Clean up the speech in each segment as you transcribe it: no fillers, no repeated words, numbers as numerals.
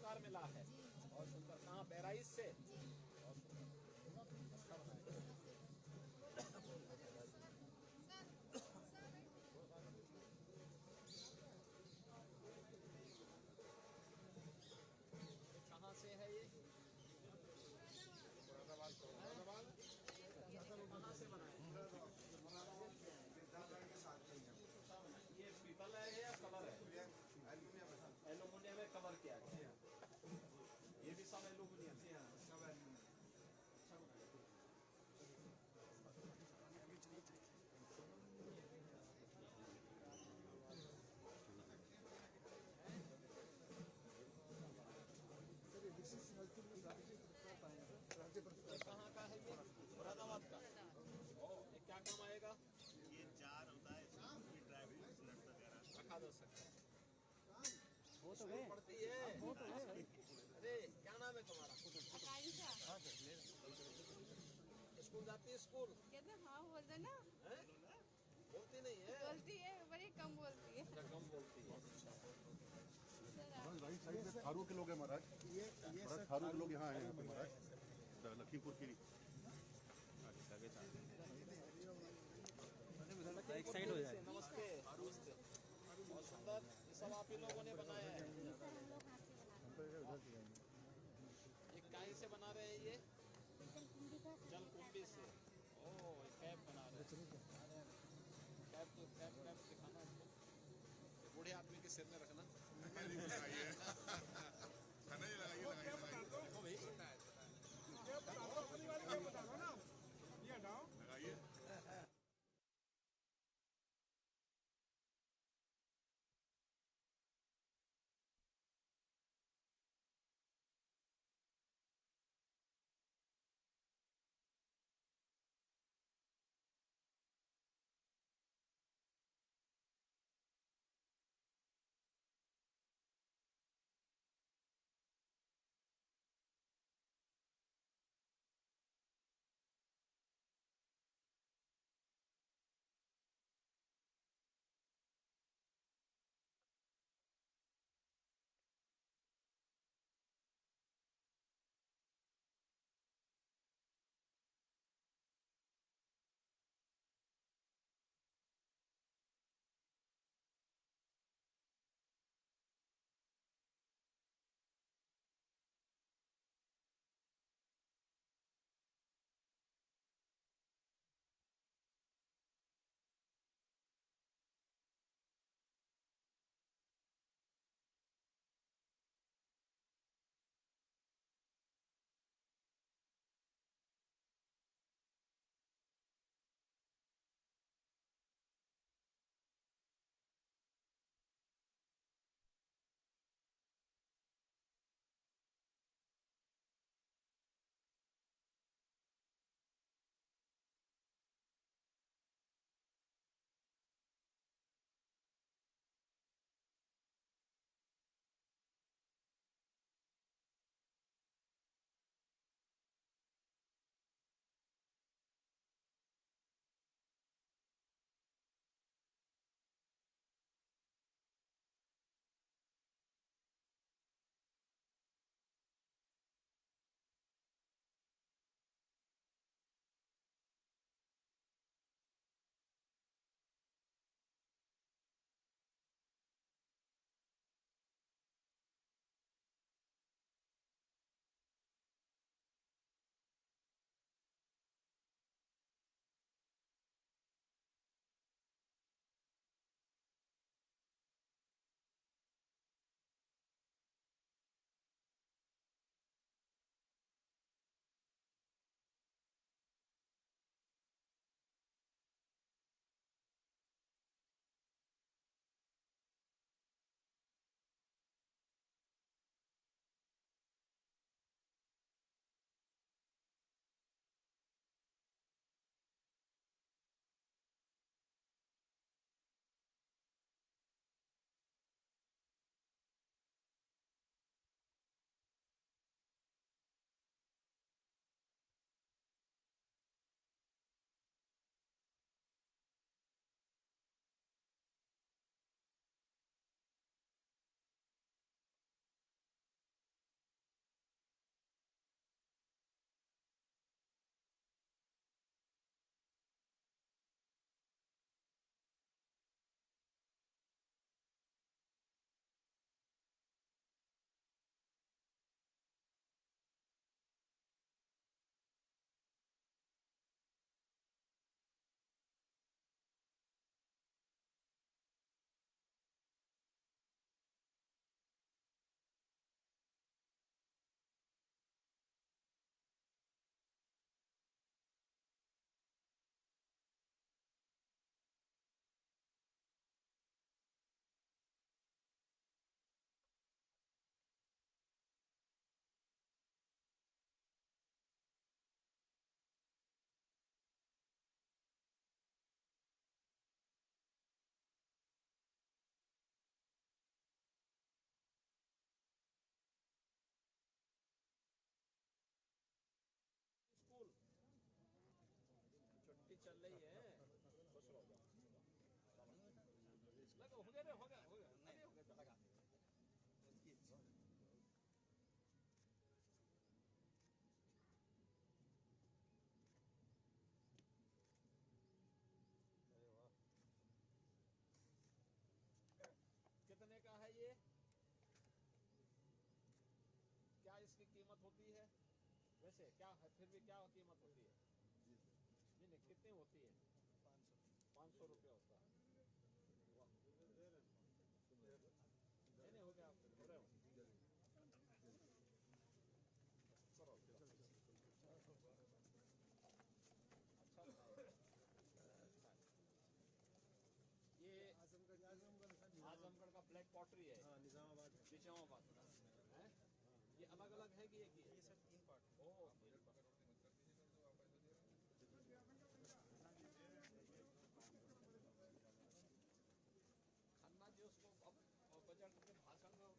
पुरस्कार मिला है। बहुत सुंदर। कहाँ, बहराइच से? बहुत सुंदर, अच्छा बनाया। कहाँ से है ये? मुरादाबाद। कहाँ से बनाया? ये पीतल है या कलर है? एल्यूमिनियम में कवर किया है। ये भी सब एल्यूमिनियम है। अच्छा बनाया। कहाँ का है ये? मुरादाबाद का। ओ, ये क्या काम आएगा? ये जार होता है, ड्राइविंग वगैरह रखा जा सकता है। वो तो गए पड़ती है। अरे क्या नाम है तुम्हारा? स्कूल जाती है? स्कूल कहते हाँ बोलते ना, बोलती नहीं है? बोलती है, बड़ी कम बोलती है। कम बोलती है। राइट साइड में थारू के लोग हैं महाराज। ये थारू के लोग यहाँ आए हैं महाराज, लखीमपुर की। एक साइड हो जाए। नमस्ते। नमस्ते। बहुत सुंदर। ये सब आप ही लोगों ने बनाया है? ये काहे से बना रहे हैं ये? जलकुंभी से। ओह, कैप बना रहे हैं। कैप तो कैप दिखाना उसको। बूढ़े आदमी के सिर में रखना। लगाइए लगाइए। वैसे क्या है, फिर भी क्या कीमत होती है? नहीं नहीं, कितनी होती है? 500 रुपया होता है। वाह। नहीं नहीं, हो गया, हो रहे हो करो। अच्छा अच्छा। ये आजमगढ़ का ब्लैक पॉटरी है। हाँ, निजामाबाद का है। ये अलग अलग है कि एक ही है? ये सब 3 पार्ट। ओह, 3 पार्ट। खन्ना जी उसको अब बजट के भाषण में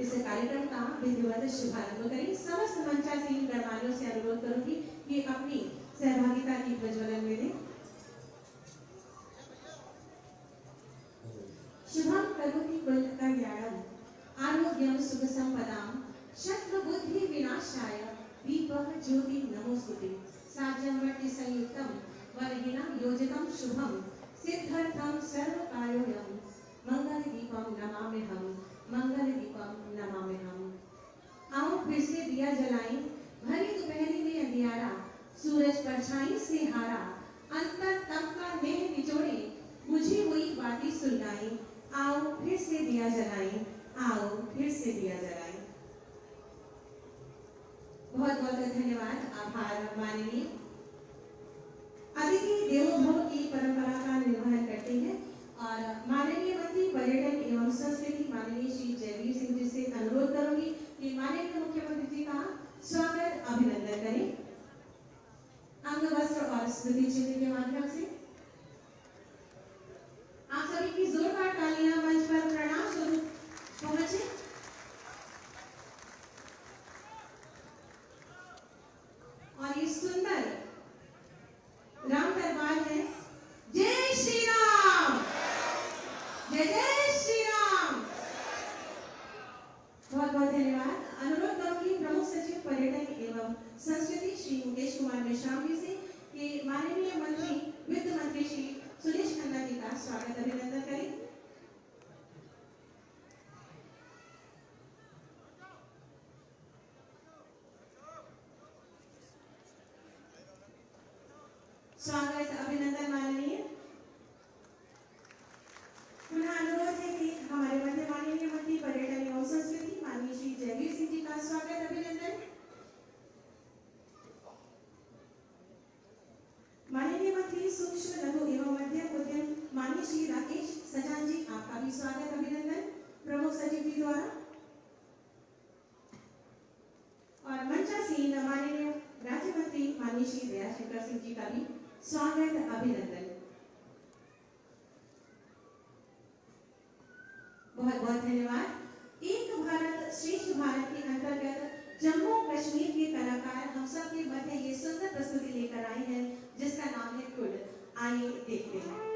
इस कार्यक्रम का विधिवत शुभारंभ करें। समस्त मंचासीन गणमान्यों से अनुरोध करूंगी कि अपनी सहभागिता की प्रज्वलन में दें। शुभम करोति कल्याणम आरोग्यम सुख संपदाम शत्रु बुद्धि विनाशाय दीपक ज्योति नमोस्तुते साज्यम वट्टि संयुक्तम वरहिणं योजितं शुभम सिद्धर्थम सर्व कार्योयम मंगल दीपम नमाम्यहम् मंगल दीपम नमाम्यहम्। आओ फिर से दिया जलाएं, भरी दोपहरी में अंधियारा सूरज परछाई से हारा अंतर तप का नेह निचोड़े मुझे हुई बातें सुनाई। आओ फिर से दिया जलाएं, आओ फिर से दिया जलाएं। बहुत बहुत धन्यवाद, आभार माननीय। अतिथि देवो भव की परंपरा का निर्वहन करते हैं और माननीय मंत्री पर्यटन एवं संस्कृति माननीय श्री जयवीर सिंह जी से अनुरोध करूंगी कि माननीय मुख्यमंत्री जी का स्वागत अभिनंदन करें अंग वस्त्र और स्मृति चिन्ह के माध्यम से। आप सभी की जोरदार तालियां मंच पर प्रणाम स्वरूप पहुंचे। और ये सुंदर राम दरबार है। जय श्री राम, जय जय श्री राम। बहुत बहुत धन्यवाद। अनुरोध करूंगी प्रमुख सचिव पर्यटन एवं संस्कृति श्री मुकेश कुमार मेश्राम जी से कि माननीय मंत्री वित्त मंत्री श्री सुरेश खन्ना जी का स्वागत अभिनंदन करें। स्वागत अभिनंदन माननीय। पुनः अनुरोध है कि हमारे मध्य माननीय मंत्री पर्यटन एवं संस्कृति माननीय श्री जयवीर सिंह जी का स्वागत अभिनंदन। माननीय मंत्री सूक्ष्म लघु एवं मध्यम उद्यम माननीय श्री राकेश सजान जी, आपका भी स्वागत अभिनंदन प्रमुख सचिव जी द्वारा। और मंचासीन माननीय राज्य मंत्री माननीय श्री दयाशंकर सिंह जी का भी स्वागत अभिनंदन। बहुत बहुत धन्यवाद। एक भारत श्रेष्ठ भारत के अंतर्गत जम्मू कश्मीर के कलाकार हम सब के मध्य ये सुंदर प्रस्तुति लेकर आए हैं जिसका नाम है कुल। आइए देखते हैं।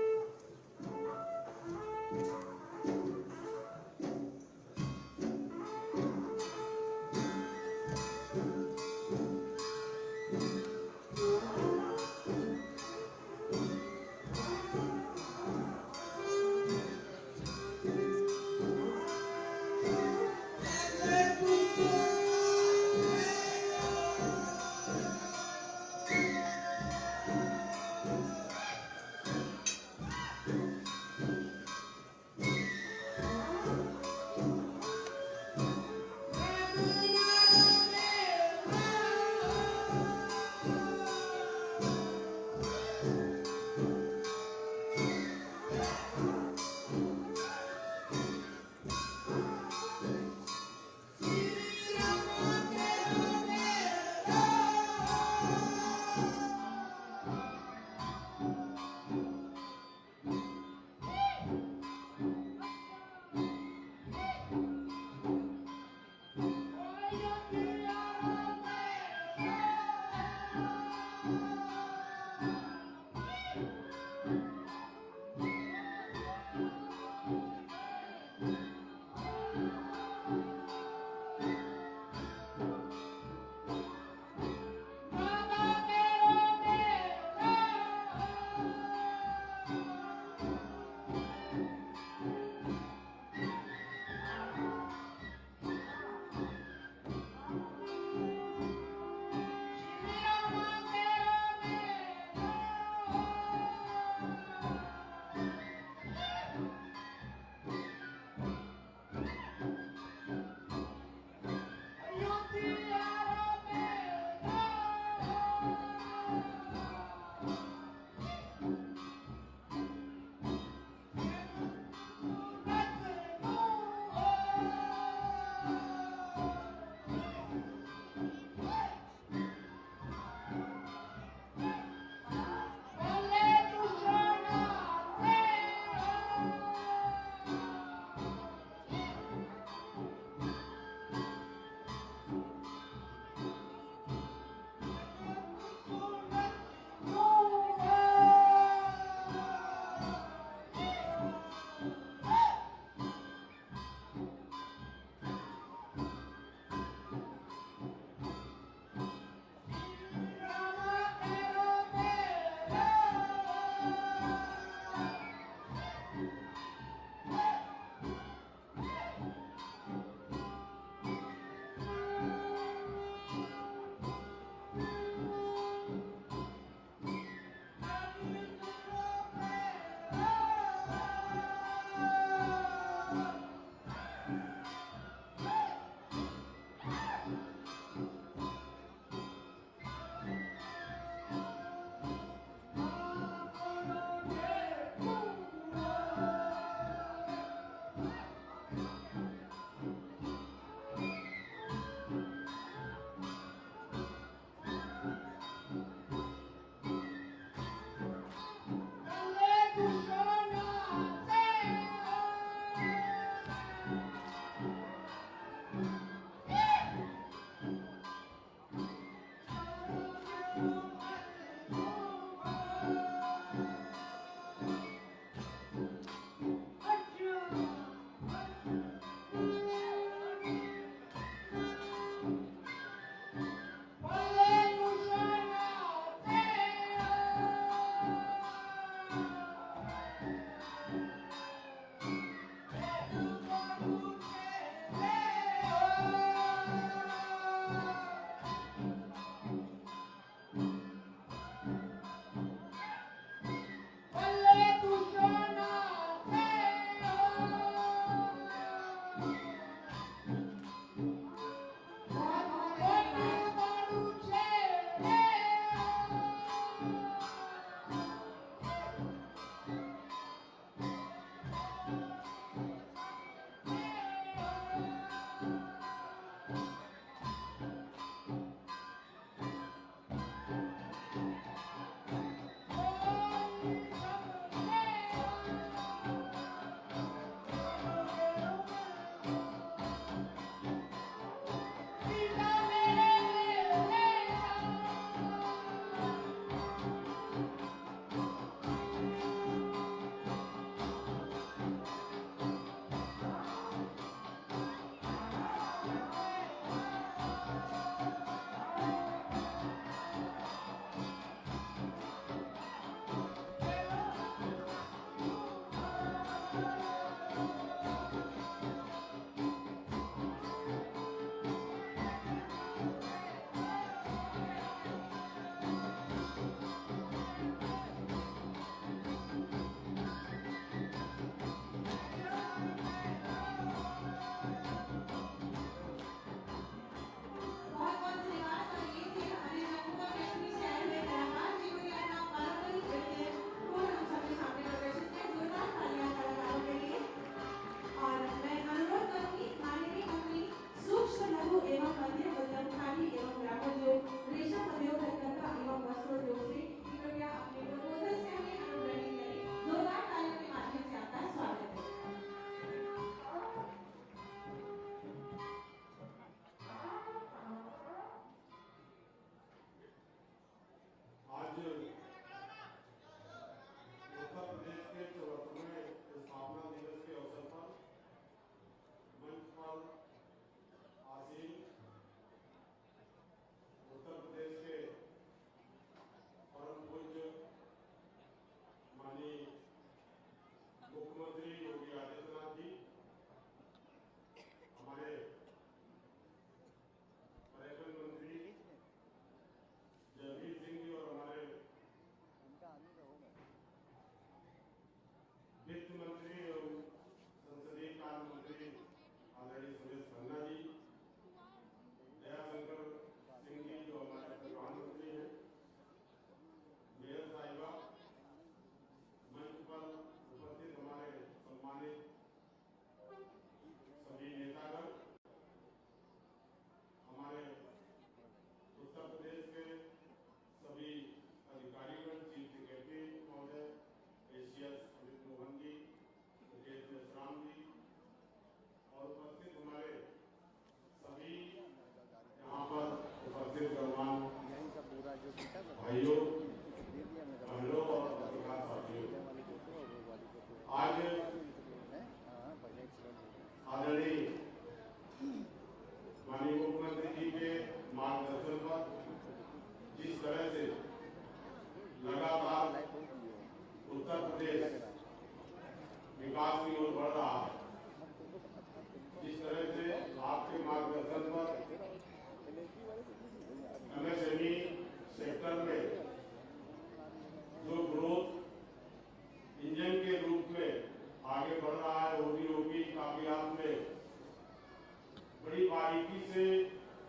बड़ी बारीकी से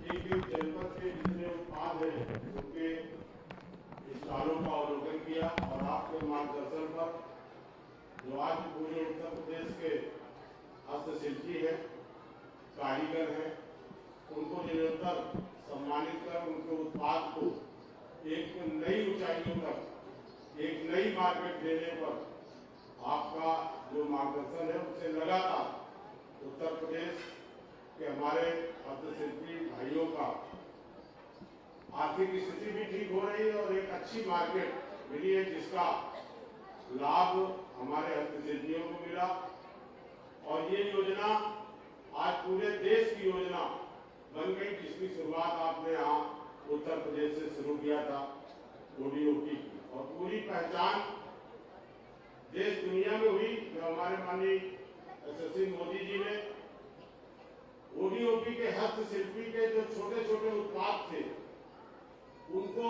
एक एक जनपद के जितने उत्पाद हैं उनके स्टॉलों का अवलोकन किया और आपके मार्गदर्शन पर जो आज पूरे उत्तर प्रदेश के हस्तशिल्पी हैं, कारीगर हैं, उनको निरंतर सम्मानित कर उनके उत्पाद को एक नई ऊंचाइयों तक एक नई मार्केट देने पर आपका जो मार्गदर्शन है उससे लगातार उत्तर प्रदेश के हमारे हस्तशिल्पी भाइयों का आर्थिक स्थिति भी ठीक हो रही है और एक अच्छी मार्केट मिली है जिसका लाभ हमारे हस्तशिल्पियों को मिला। और ये योजना आज पूरे देश की योजना बन गई जिसकी शुरुआत आपने यहाँ उत्तर प्रदेश से शुरू किया था ओडीओपी की, और पूरी पहचान देश दुनिया में हुई जो हमारे माननीय यशस्वी मोदी जी ने ओडीओपी के हस्तशिल्पी के जो छोटे छोटे उत्पाद थे उनको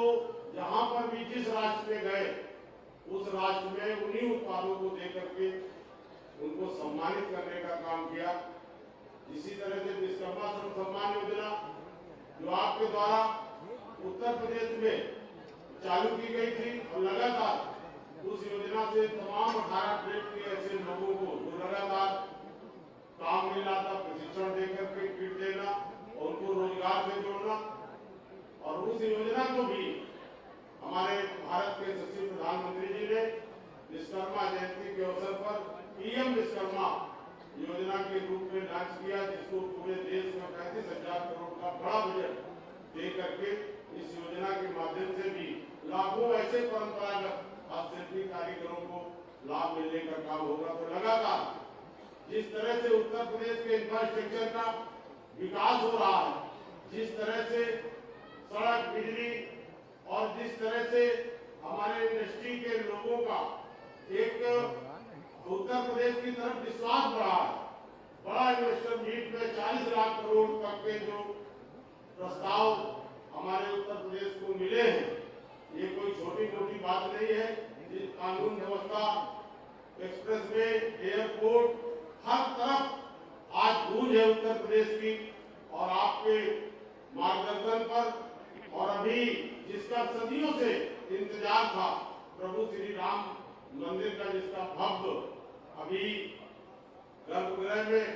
जहां पर भी जिस राष्ट्र में गए उस राष्ट्र में उन्हीं उत्पादों को देकर के उनको सम्मानित करने का काम किया। इसी तरह से विश्वकर्मा श्रम सम्मान योजना जो आपके द्वारा उत्तर प्रदेश में चालू की गई थी और लगातार उस योजना से तमाम 18 ट्रेड के ऐसे लोगों को जो लगातार काम मिल रहा था प्रशिक्षण देकर के किट देना और उनको रोजगार से जोड़ना, और उस योजना को भी हमारे भारत के यशस्वी प्रधानमंत्री जी ने विश्वकर्मा जयंती के अवसर पर पीएम विश्वकर्मा योजना के रूप में लॉन्च किया, जिसको पूरे देश में 35,000 करोड़ का बड़ा बजट दे करके इस योजना के माध्यम से भी लाखों ऐसे परंपरागत हस्तशिल्पी कारीगरों को लाभ मिलने का काम होगा। तो लगातार जिस तरह से उत्तर प्रदेश के इंफ्रास्ट्रक्चर का विकास हो रहा है, जिस तरह से सड़क, बिजली और जिस तरह से हमारे इंडस्ट्री के लोगों का एक उत्तर प्रदेश की तरफ विश्वास बढ़ा है। बड़ा इन्वेस्टर मीट में 40 लाख करोड़ तक के जो प्रस्ताव हमारे उत्तर प्रदेश को मिले हैं, ये कोई छोटी मोटी बात नहीं है। जिस कानून व्यवस्था, एक्सप्रेसवे, एयरपोर्ट, हर तरफ आज गूंज है उत्तर प्रदेश की, और आपके मार्गदर्शन पर और अभी जिसका सदियों से इंतजार था प्रभु श्री राम मंदिर का, जिसका भव्य अभी गर्भगृह में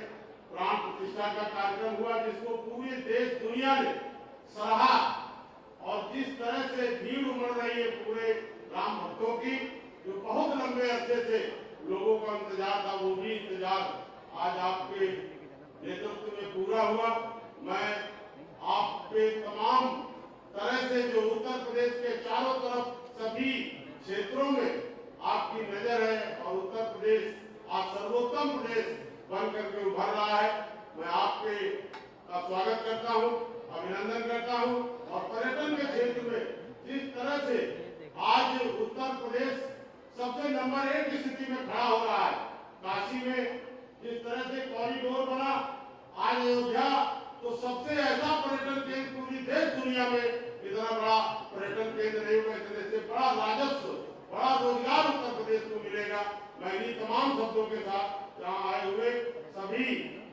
प्राण प्रतिष्ठा का कार्यक्रम हुआ, जिसको पूरे देश दुनिया ने सराहा, और जिस तरह से भीड़ उमड़ रही है पूरे राम भक्तों की, जो बहुत लंबे अरसे से लोगों का इंतजार था, वो भी इंतजार आज आपके नेतृत्व में पूरा हुआ। मैं आपके तमाम तरह से जो उत्तर प्रदेश के चारों तरफ सभी क्षेत्रों में आपकी नजर है और उत्तर प्रदेश आज सर्वोत्तम प्रदेश बन करके उभर रहा है, मैं आपके का स्वागत करता हूं, अभिनंदन करता हूं। और पर्यटन के क्षेत्र में जिस तरह से आज उत्तर प्रदेश सबसे नंबर 1 स्थिति में खड़ा हो रहा है, काशी में जिस तरह से कॉरिडोर बना, आज अयोध्या, तो सबसे ऐसा पर्यटन केंद्र पूरी देश दुनिया में इतना बड़ा पर्यटन केंद्र नहीं हुआ, इससे बड़ा राजस्व, बड़ा रोजगार उत्तर प्रदेश को मिलेगा। मैं इन्हीं तमाम शब्दों के साथ यहाँ आए हुए सभी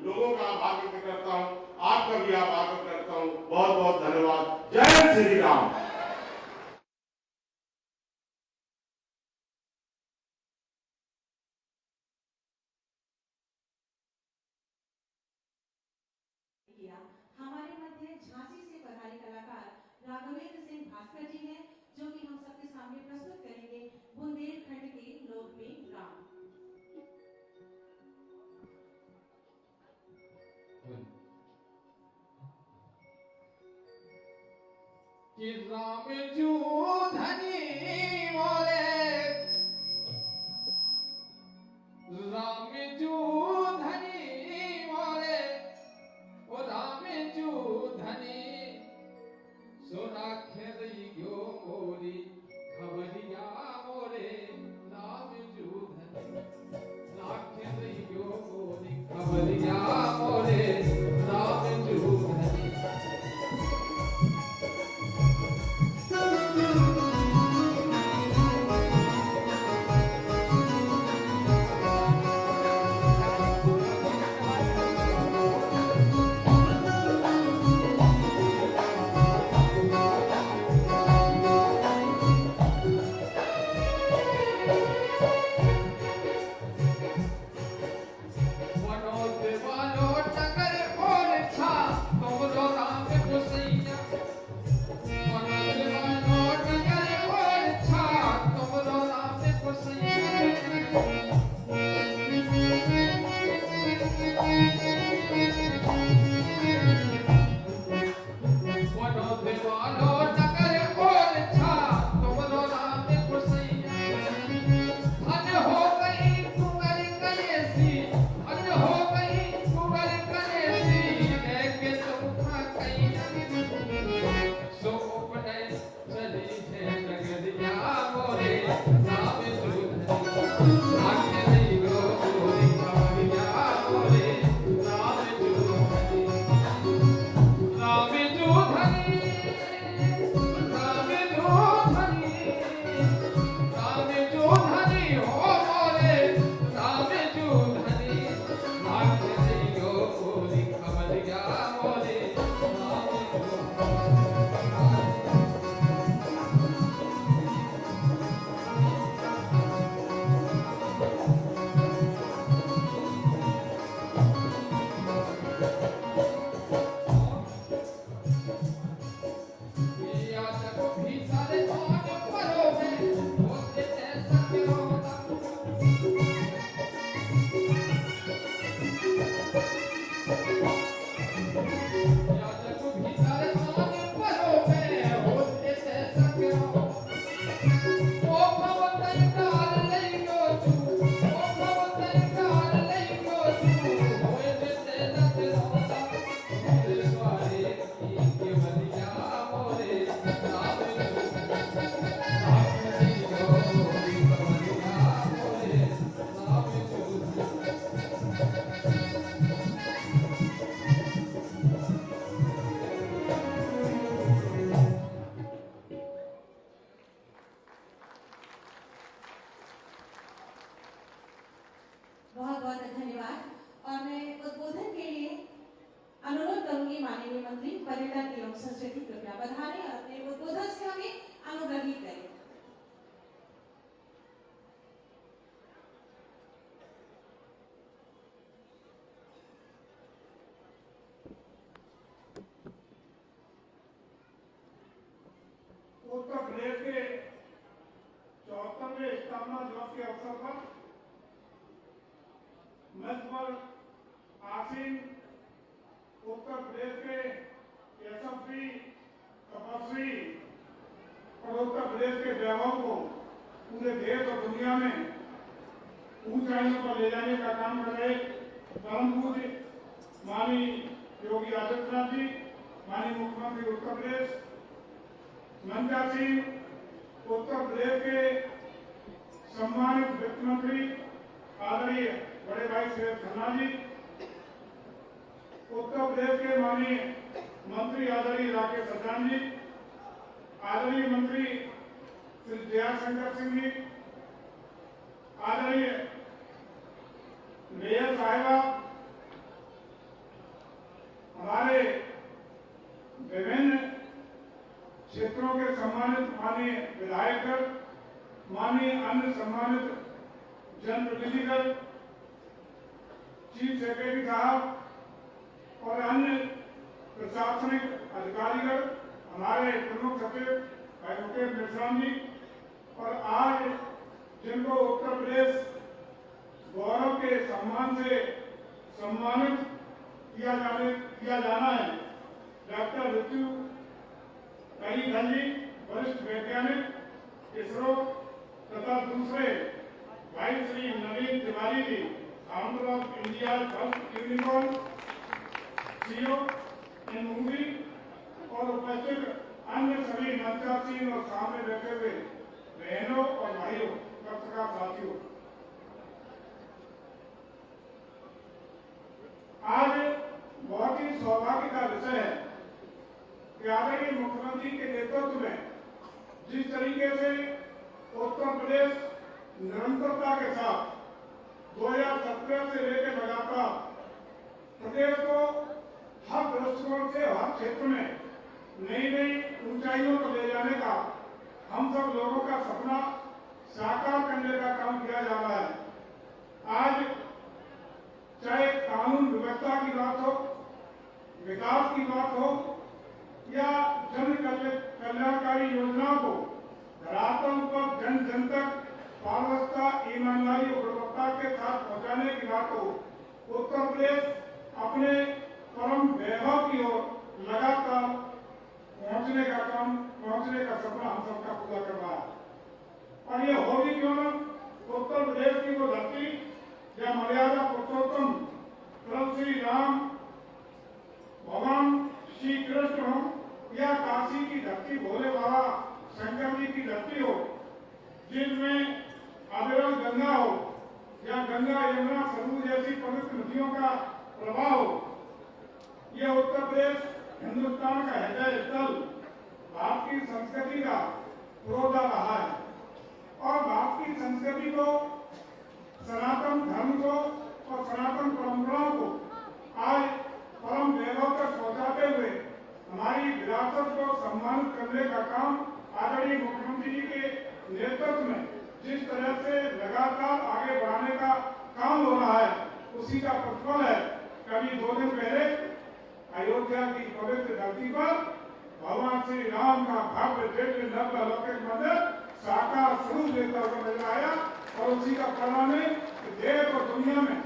लोगों का आभार व्यक्त करता हूँ, आपका भी आभार व्यक्त करता हूँ। बहुत बहुत धन्यवाद। जय श्री राम। हमारे मध्य झांसी से पधारे कलाकार राघवेंद्र सिंह भास्कर जी हैं, जो कि हम सबके सामने प्रस्तुत करेंगे बुंदेलखंड के लोकप्रिय राम। कि राम जू धनी बोले, राम जू धनी बोले, ओ राम जू धनी सोना खेरी गयो मोरी खबरिया मोरे, राम जू धनी लाख खेरी गयो मोरी खबरिया मोरे, राम जू धनी। Thank you. बहुत बहुत धन्यवाद। और मैं उद्बोधन के लिए अनुरोध करूंगी माननीय मंत्री पर्यटन एवं संस्कृति, कृपया बधाई और अपने उद्बोधन से हमें अनुग्रहित करें। उत्तर प्रदेश के 74वें स्थापना दिवस के अवसर पर मंच पर आसीन उत्तर प्रदेश के यशस्वी, तपस्वी और उत्तर प्रदेश के वैभव को पूरे देश और दुनिया में ऊंचाइयों पर ले जाने का काम कर रहे परम पूज्य माननीय योगी आदित्यनाथ जी, माननीय मुख्यमंत्री उत्तर प्रदेश, मंचासीन उत्तर प्रदेश के सम्मानित वित्त मंत्री आदरणीय बड़े भाई श्री खन्ना जी, उत्तर प्रदेश के माननीय मंत्री आदरणीय राकेश सचान जी, आदरणीय मंत्री श्री जयाशंकर सिंह जी, आदरणीय मेयर साहिबा, हमारे विभिन्न क्षेत्रों के सम्मानित माननीय विधायकगण, माननीय अन्य सम्मानित जनप्रतिनिधिगण, चीफ सेक्रेटरी साहब और अन्य प्रशासनिक अधिकारीगण, हमारे प्रमुख सचिव भाई मुकेश मेश्राम जी, और आज जिनको उत्तर प्रदेश गौरव के सम्मान से सम्मानित किया जाना है, डॉक्टर ऋतु कलीधर जी, वरिष्ठ वैज्ञानिक, इसरो, तथा दूसरे भाई Shri Naveen Tiwari ji, founder of India first unicorn, CEO InMobi, और उपस्थित अन्य सभी मंचासीन और सामने बैठे हुए बहनों और भाइयों, पत्रकार साथियों, आज बहुत ही सौभाग्य का विषय है कि आदरणीय मुख्यमंत्री के नेतृत्व में जिस तरीके से उत्तर प्रदेश निरंतरता के साथ 2017 से लेकर लगातार प्रदेश को हर दृष्टिकोण से हर क्षेत्र में नई नई ऊंचाइयों पर ले जाने का हम सब लोगों का सपना साकार करने का काम किया जा रहा है। आज चाहे कानून व्यवस्था की बात हो, विकास की बात हो, या जन कल्याणकारी योजनाओं को धरातल पर जन जन तक पारदर्शिता, ईमानदारी और गुणवत्ता के साथ पहुंचाने की बात हो, उत्तर प्रदेश अपने परम वैभव की ओर लगातार पहुंचने का सपना हम सबका पूरा कर रहा है। और ये हो भी क्यों न, उत्तर प्रदेश की वो धरती या मर्यादा पुरुषोत्तम प्रभु श्री राम, भगवान श्री कृष्ण हो, या काशी की धरती भोले बाबा शंकर जी की धरती हो, जिनमें अविरल गंगा हो, या गंगा यमुना सरयू जैसी पवित्र नदियों का प्रवाह हो, यह उत्तर प्रदेश हिंदुस्तान का हृदय स्थल, भारत की संस्कृति का पुरोधा रहा है। और भारत की संस्कृति को, सनातन धर्म को और सनातन परंपराओं को आज परम वैभव तक पहुंचाते हुए हमारी विरासत को सम्मानित करने का काम आदरणीय मुख्यमंत्री जी के नेतृत्व में जिस तरह से लगातार आगे बढ़ाने का काम हो रहा है, उसी का प्रतिफल है। कभी 2 दिन पहले अयोध्या की पवित्र धरती पर भगवान श्री राम का भव्य दिव्य नव्य अलौकिक मंदिर साकार स्वरूप लेता हुआ नजर आया, और उसी का परिणाम है कि देश और दुनिया में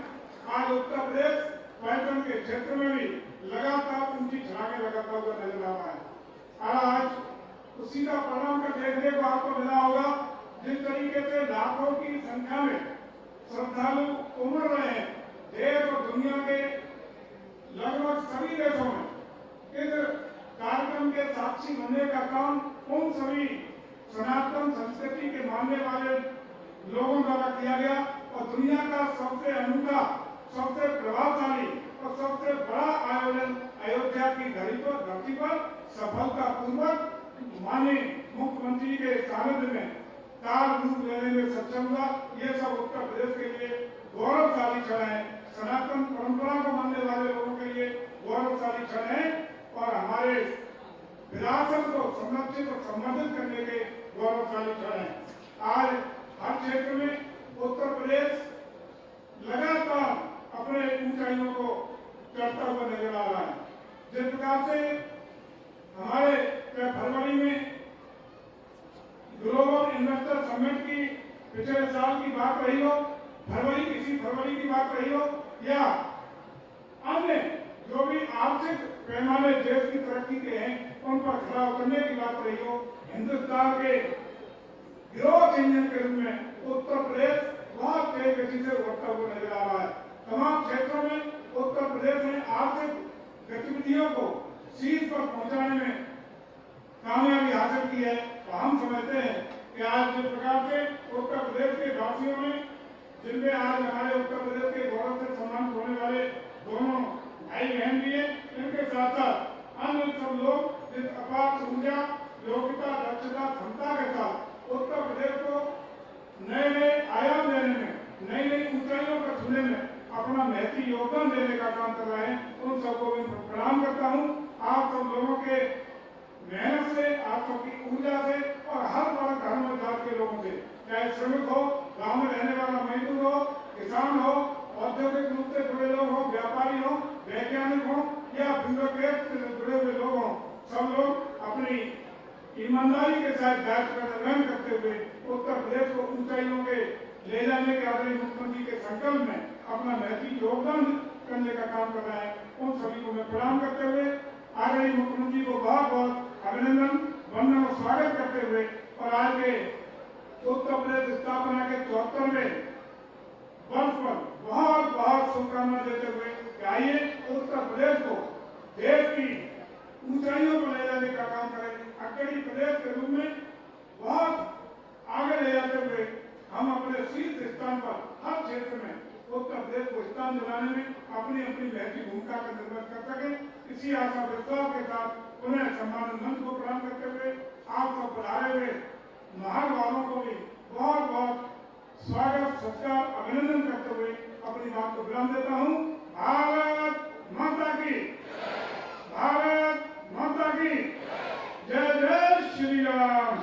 आज उत्तर प्रदेश पर्यटन के क्षेत्र में भी लगातार उनकी उसी का परिणाम का देखने को आपको मिला होगा। जिस तरीके से लाखों की संख्या में श्रद्धालु उमड़ रहे हैं, देश और दुनिया के लगभग सभी देशों में इस कार्यक्रम के साक्षी बनने का काम उन सभी सनातन संस्कृति के मानने वाले लोगों द्वारा किया गया और दुनिया का सबसे अनूठा, सबसे प्रभावशाली और सबसे बड़ा आयोजन अयोध्या की धरती पर सफलतापूर्वक माननीय मुख्यमंत्री के सानिध्य में कार रूप लेने में सक्षम हुआ। ये सब उत्तर प्रदेश के लिए गौरवशाली क्षण है, सनातन परंपरा को मानने वाले लोगों के लिए गौरवशाली क्षण है और हमारे विरासत को संरक्षित और संवर्धित करने के गौरवशाली क्षण है। आज हर क्षेत्र में उत्तर प्रदेश लगातार अपने ऊंचाइयों को चढ़ता हुआ नजर आ रहा है। जिस प्रकार से हमारे फरवरी में ग्लोबल इन्वेस्टर समिट की पिछले साल की बात रही हो, इसी फरवरी की बात रही हो या अन्य जो भी आर्थिक पैमाने देश की तरक्की के हैं उन पर खड़ा उतरने की बात रही हो, हिंदुस्तान के ग्रोथ इंजन के रूप में उत्तर प्रदेश बहुत तेज गति से उभरता हुआ नजर आ रहा है। तमाम क्षेत्रों में उत्तर प्रदेश ने आर्थिक गतिविधियों को शीर्ष पर पहुंचाने में कामयाबी हासिल की है। तो हम समझते हैं कि आज जिस प्रकार से उत्तर प्रदेश के वासियों ने, जिनमें आज हमारे उत्तर प्रदेश के गौरव से सम्मानित होने वाले दोनों भाई बहन भी है, इनके साथ साथ अन्य सब लोग जिस अपार ऊर्जा, योग्यता, दक्षता, क्षमता के साथ उत्तर प्रदेश को नए नए आयाम देने में, नई नई ऊंचाइयों पर छूने में अपना महती योगदान देने का काम कर रहे हैं, उन सबको मैं प्रणाम करता हूं। आप सब लोगों के मेहनत से, आप सबकी ऊर्जा से और हर वर्ग धर्म जात के लोगों से, चाहे श्रमिक हो, गांव में रहने वाला मजदूर हो, किसान हो, औद्योगिक रूप से जुड़े लोग हो, व्यापारी हो, वैज्ञानिक हो या ब्यूरोक्रेट से जुड़े हुए लोग हो, सब लोग अपनी ईमानदारी के साथ दायित्व का निर्वहन करते हुए उत्तर प्रदेश को ऊंचाइयों के ले जाने के आदरणीय मुख्यमंत्री के संकल्प में अपना महती योगदान करने का काम कर रहे हैं। उन सभी को मैं प्रणाम करते हुए आदरणीय मुख्यमंत्री को बहुत बहुत अभिनंदन, वंदन और स्वागत करते हुए और आज के उत्तर प्रदेश स्थापना के 74वें वर्ष पर बहुत बहुत शुभकामना देते हुए आइए उत्तर प्रदेश को देश की ऊंचाइयों पर ले जाने का काम करें। अकेली प्रदेश के रूप में बहुत आगे ले जाते हुए हम अपने शीर्ष स्थान पर हर क्षेत्र में उत्तर प्रदेश को स्थान दिलाने में अपनी अपनी महती भूमिका का निर्वहन कर सके। इसी आशा विश्वास के साथ पुनः सम्मानित मंच को प्रणाम करते हुए आप सब पधारे हुए महान वालों को भी बहुत बहुत स्वागत, सत्कार, अभिनंदन करते हुए अपनी बात को विराम देता हूँ। भारत माता की, भारत माता की जय जय श्री राम।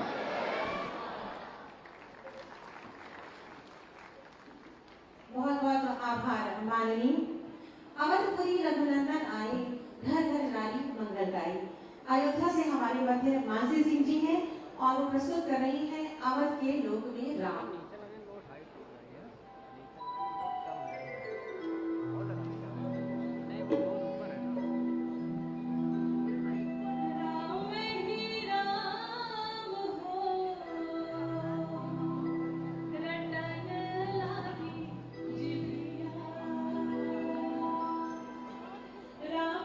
बहुत बहुत आभार माननीय अवधपुरी रघुनंदन आए, घर घर नारी मंगल गाई। अयोध्या से हमारे मध्य मानसी सिंह जी हैं और वो प्रस्तुत कर रही हैं अवध के लोक में राम। राम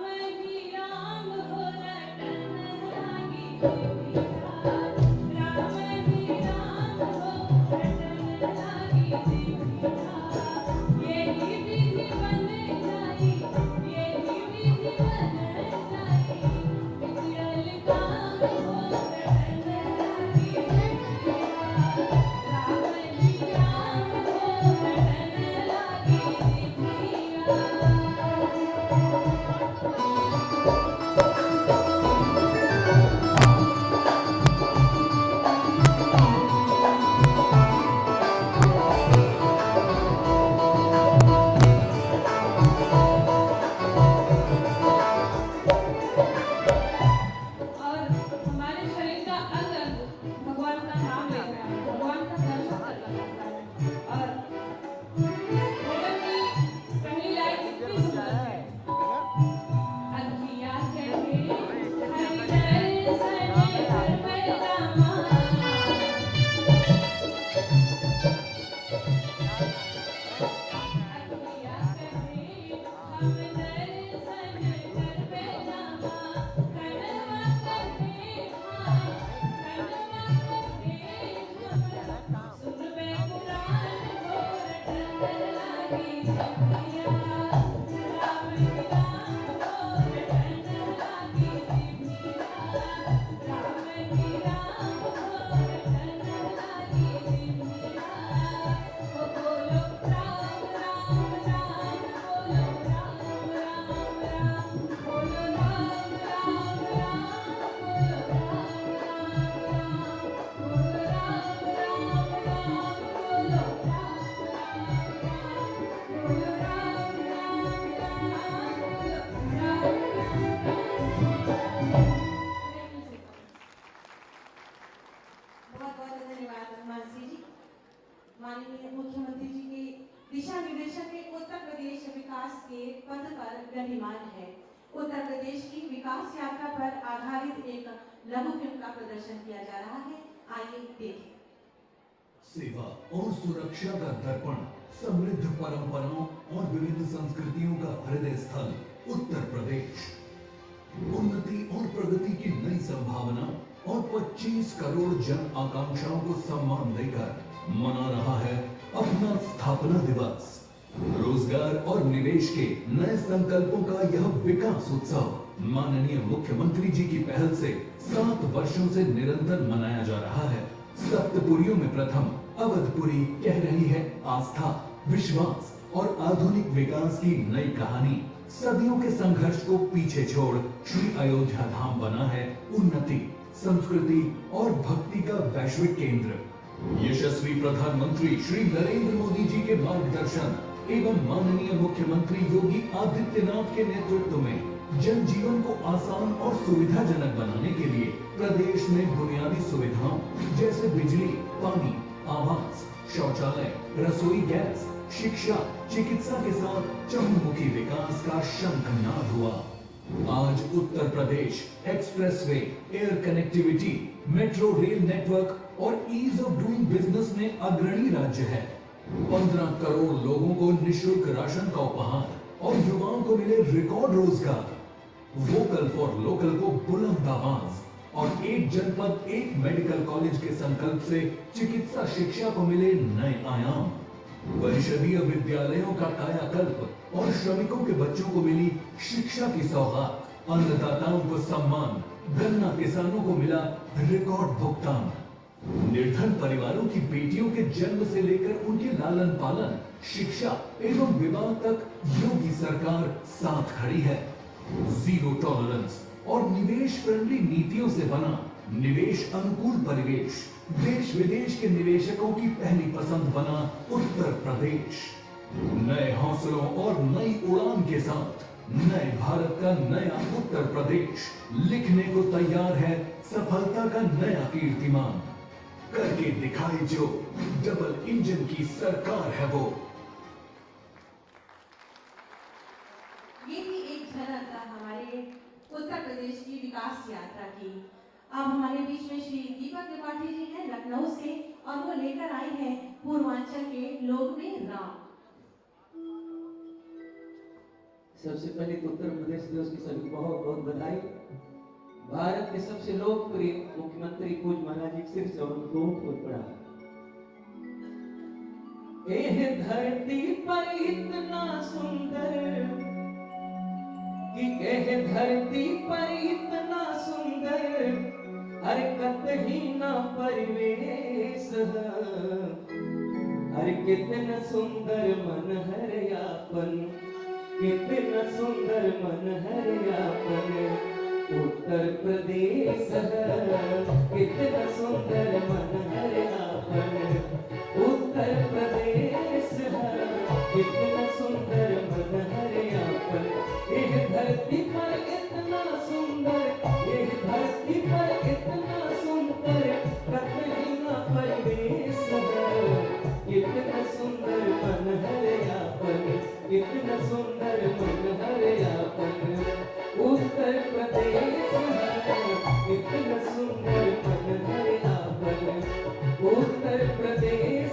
विकास यात्रा पर आधारित एक लघु फिल्म का प्रदर्शन किया जा रहा है। आइए देखें। सेवा और सुरक्षा का दर्पण, समृद्ध परंपराओं और विविध संस्कृतियों का हृदय स्थल उत्तर प्रदेश। उन्नति और प्रगति की नई संभावना और 25 करोड़ जन आकांक्षाओं को सम्मान देकर मना रहा है अपना स्थापना दिवस। रोजगार और निवेश के नए संकल्पों का यह विकास उत्सव माननीय मुख्यमंत्री जी की पहल से 7 वर्षों से निरंतर मनाया जा रहा है। सप्तपुरियों में प्रथम अवधपुरी कह रही है आस्था, विश्वास और आधुनिक विकास की नई कहानी। सदियों के संघर्ष को पीछे छोड़ श्री अयोध्या धाम बना है उन्नति, संस्कृति और भक्ति का वैश्विक केंद्र। यशस्वी प्रधानमंत्री श्री नरेंद्र मोदी जी के मार्गदर्शन एवं माननीय मुख्यमंत्री योगी आदित्यनाथ के नेतृत्व में जनजीवन को आसान और सुविधाजनक बनाने के लिए प्रदेश में बुनियादी सुविधाओं जैसे बिजली, पानी, आवास, शौचालय, रसोई गैस, शिक्षा, चिकित्सा के साथ चहुमुखी विकास का शंखनाद हुआ। आज Uttar Pradesh expressway, air connectivity, metro rail network और ईज ऑफ डूइंग बिजनेस में अग्रणी राज्य है। 15 करोड़ लोगों को निःशुल्क राशन का उपहार और युवाओं को मिले रिकॉर्ड रोजगार। वोकल फॉर लोकल को बुलंद आवाज और एक जनपद एक मेडिकल कॉलेज के संकल्प से चिकित्सा शिक्षा को मिले नए आयाम। परिषदीय विद्यालयों का कायाकल्प और श्रमिकों के बच्चों को मिली शिक्षा की सौगात। अन्नदाताओं को सम्मान, गन्ना किसानों को मिला रिकॉर्ड भुगतान। निर्धन परिवारों की बेटियों के जन्म से लेकर उनके लालन पालन, शिक्षा एवं विवाह तक योगी सरकार साथ खड़ी है। जीरो टॉलरेंस और निवेश फ्रेंडली नीतियों से बना निवेश अनुकूल परिवेश देश विदेश के निवेशकों की पहली पसंद बना उत्तर प्रदेश। नए हौसलों और नई उड़ान के साथ नए भारत का नया उत्तर प्रदेश लिखने को तैयार है सफलता का नया कीर्तिमान। करके दिखाए जो डबल इंजन की सरकार है वो। ये भी एक झलक था हमारे उत्तर प्रदेश की विकास यात्रा की। अब हमारे बीच में श्री दीपक त्रिपाठी जी हैं लखनऊ से और वो लेकर आए हैं पूर्वांचल के लोक में राम। सबसे पहले तो उत्तर प्रदेश दिवस की सभी बहुत बहुत बधाई। भारत के सबसे लोकप्रिय मुख्यमंत्री पूज्य महाराज जी सिर्फ से बहुत बड़ा। एह धरती पर इतना सुंदर कि कह धरती पर इतना सुंदर हरकत ही ना परिवेश। हर कितना सुंदर मन हर यापन, कितना सुंदर मन हर यापन उत्तर प्रदेश। कितना सुंदर मन हर यापन उत्तर प्रदेश। कितना सुंदर मन हर यापन। यह धरती पर इतना सुंदर, यह धरती पर इतना सुंदर कतई ना परिवेश। कितना सुंदर मन हर यापन, कितना सुंदर मन हर यापन उत्तर प्रदेश। कितना सुंदर मन हर यापन उत्तर प्रदेश।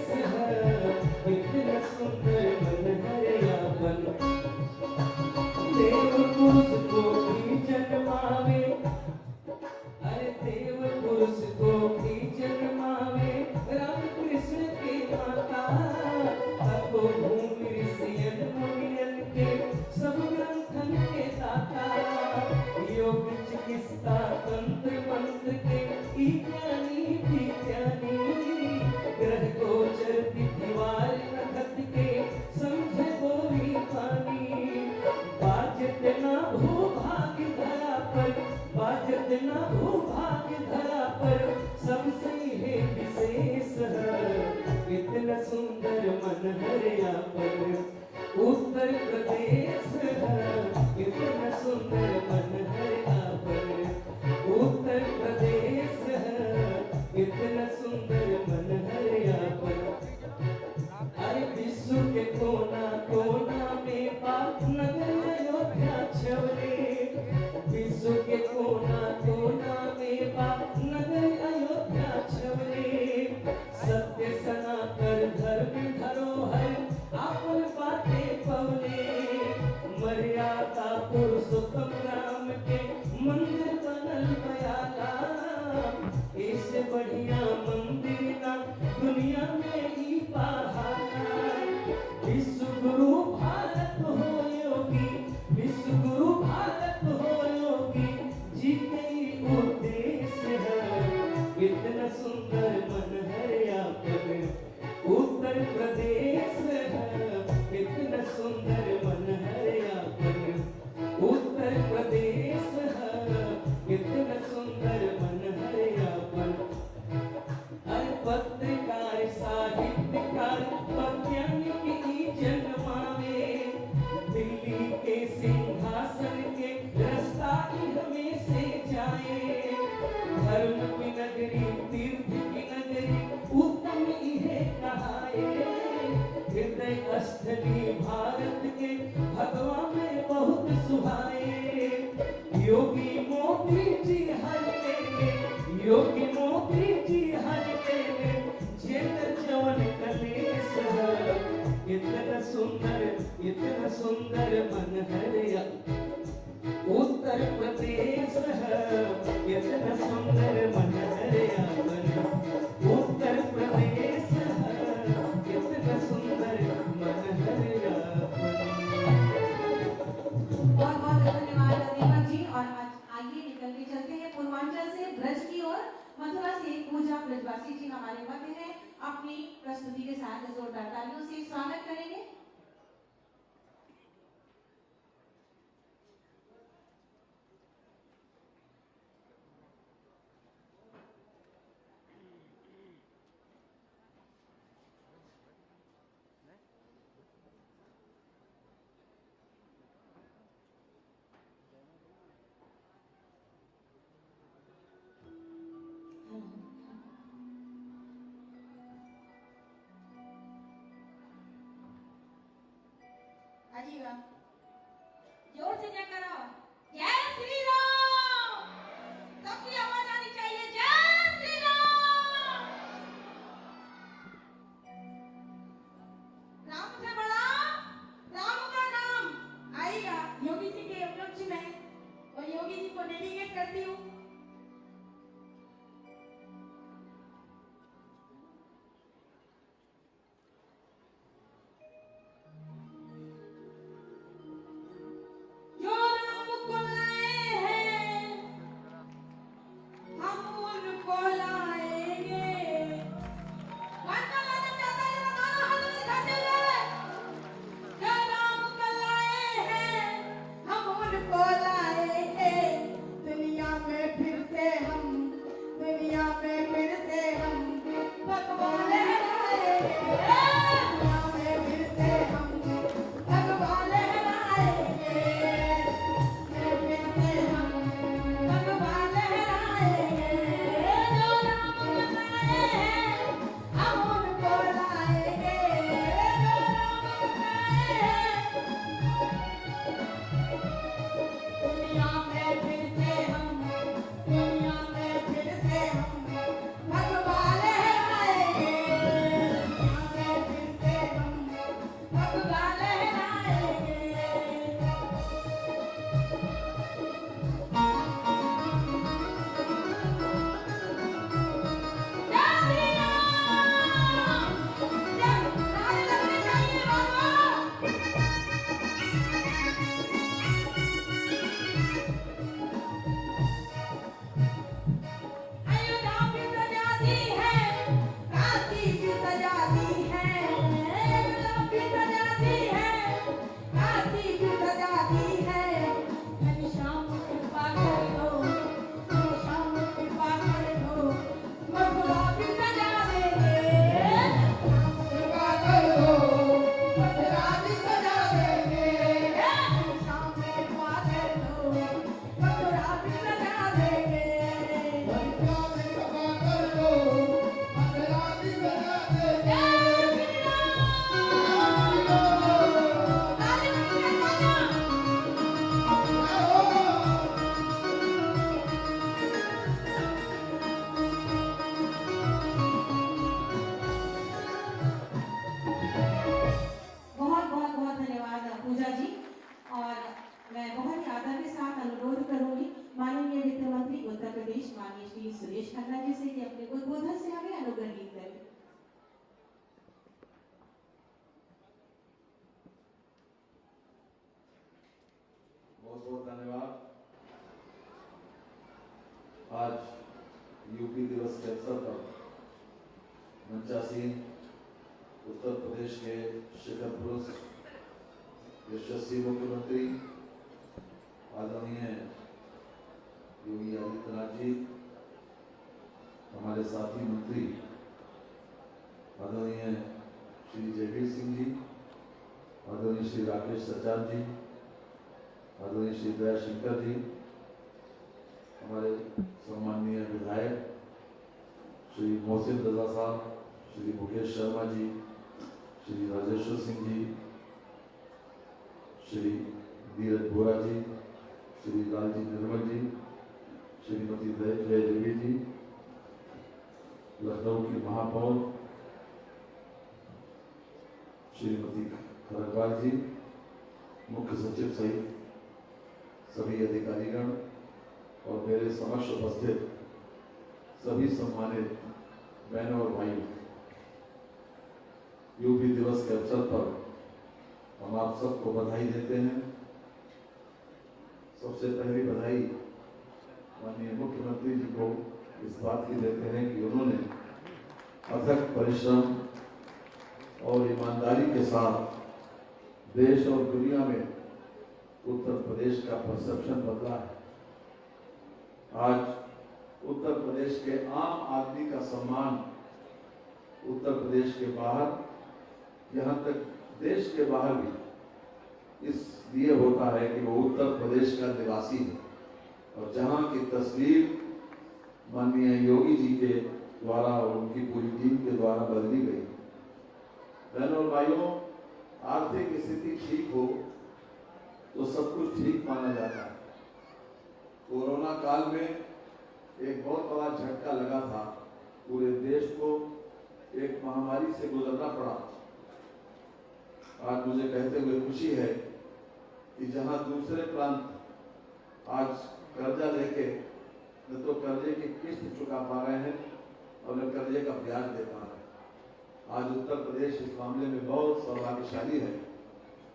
कितना सुंदर मन हर यापन। देव पुरुष को भी जन्मावे, अरे देव पुरुष को भी जन्मावे राम कृष्ण के माता। तपो भूमि ऋषियन मुनियन के सब ग्रंथन के दाता। योग चिकित्सा तंत्र मंत्र के ज्ञानी विज्ञानी। ग्रह गोचर तिथिवार नक्षत्र के समझे गोरी पानी। बाजत ना भूभाग धरा पर, बाजत ना भूभाग धरा पर सबसे है विशेष। कितना सुंदर मन हर यापन उत्तर प्रदेश। कितना सुंदर मन हर यापन उत्तर प्रदेश। कितना सुंदर मन हर यापन। हर विश्व के कोना कोना में पाप नगर अयोध्या छवरे। विश्व के आए। धर्म की नगरी तीर्थ की नगरी उत्तम इहे कहाए। हृदय स्थली भारत के भगवा में बहुत सुहाए। योगी मोदी जी हर ले, योगी मोदी जी हर ले, जेत जवन कलेश है। इतना सुंदर मन हरिया उत्तर प्रदेश है। इतना सुंदर मन हरिया उत्तर प्रदेश है। इतना सुंदर मन हरिया। बहुत बहुत धन्यवाद दीपक जी। और आइए निकल के चलते हैं पूर्वांचल से ब्रज की ओर। मथुरा से पूजा ब्रजवासी जी हमारे मध्य हैं, अपनी प्रस्तुति के साथ जोरदार तालियों से स्वागत करेंगे। आजीवा जोर से जय करो, जय श्री राम। सबकी आवाज आनी चाहिए, जय श्री राम। राम से बड़ा राम का नाम। आइएगा योगी जी के उपलक्ष्य में और योगी जी को डेडिकेट करती हूँ। आज यूपी दिवस के अवसर पर मंचासीन उत्तर प्रदेश के शिखर पुरुष यशस्वी मुख्यमंत्री आदरणीय योगी आदित्यनाथ जी, हमारे साथी मंत्री आदरणीय श्री जयवीर सिंह जी, आदरणीय श्री राकेश सचान जी, आदरणीय श्री दया शंकर जी, हमारे सम्माननीय विधायक श्री मोहसिन रजा साहब, श्री मुकेश शर्मा जी, श्री राजेश्वर सिंह जी, श्री धीरज बोरा जी, श्री लालजी निर्मल जी, श्रीमती जय देवी जी, लखनऊ की महापौर श्रीमती खरगवाल जी, मुख्य सचिव सहित सभी अधिकारीगण और मेरे समक्ष उपस्थित सभी सम्मानित बहनों और भाइयों, यूपी दिवस के अवसर पर हम आप सबको बधाई देते हैं। सबसे पहली बधाई माननीय मुख्यमंत्री जी को इस बात की देते हैं कि उन्होंने अथक परिश्रम और ईमानदारी के साथ देश और दुनिया में उत्तर प्रदेश का परसेप्शन बदला है। आज उत्तर प्रदेश के आम आदमी का सम्मान उत्तर प्रदेश के बाहर, यहाँ तक देश के बाहर भी इसलिए होता है कि वो उत्तर प्रदेश का निवासी है और जहाँ की तस्वीर माननीय योगी जी के द्वारा और उनकी पूरी टीम के द्वारा बदली गई। बहनों और भाइयों, आर्थिक स्थिति ठीक हो तो सब कुछ ठीक माना जाता है। कोरोना काल में एक बहुत बड़ा झटका लगा था, पूरे देश को एक महामारी से गुजरना पड़ा। आज मुझे कहते हुए खुशी है कि जहां दूसरे प्रांत आज कर्जा लेके न तो कर्जे की किस्त चुका पा रहे हैं और न कर्जे का ब्याज दे पा रहे हैं, आज उत्तर प्रदेश इस मामले में बहुत सौभाग्यशाली है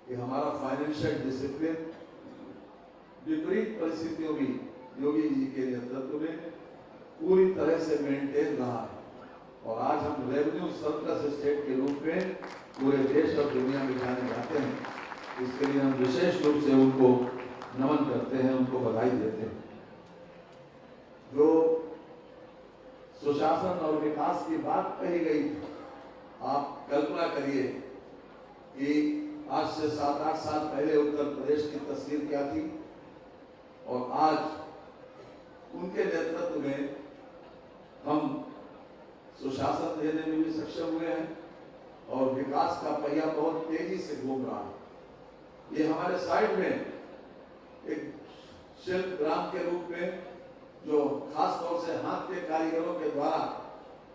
कि हमारा फाइनेंशियल डिसिप्लिन विपरीत परिस्थितियों में योगी जी के नेतृत्व में पूरी तरह से मेंटेन रहा है और आज हम रेवेन्यू सरप्लस स्टेट के रूप में पूरे देश और दुनिया में जाने जाते हैं। इसके लिए हम विशेष रूप से उनको नमन करते हैं, उनको बधाई देते हैं। जो सुशासन और विकास की बात कही गई, आप कल्पना करिए कि आज से 7-8 साल पहले उत्तर प्रदेश की तस्वीर क्या थी और आज उनके नेतृत्व में हम सुशासन देने में भी सक्षम हुए हैं और विकास का पहिया बहुत तेजी से घूम रहा है। ये हमारे साइड में एक शिल्प ग्राम के रूप में जो खास तौर से हाथ के कारीगरों के द्वारा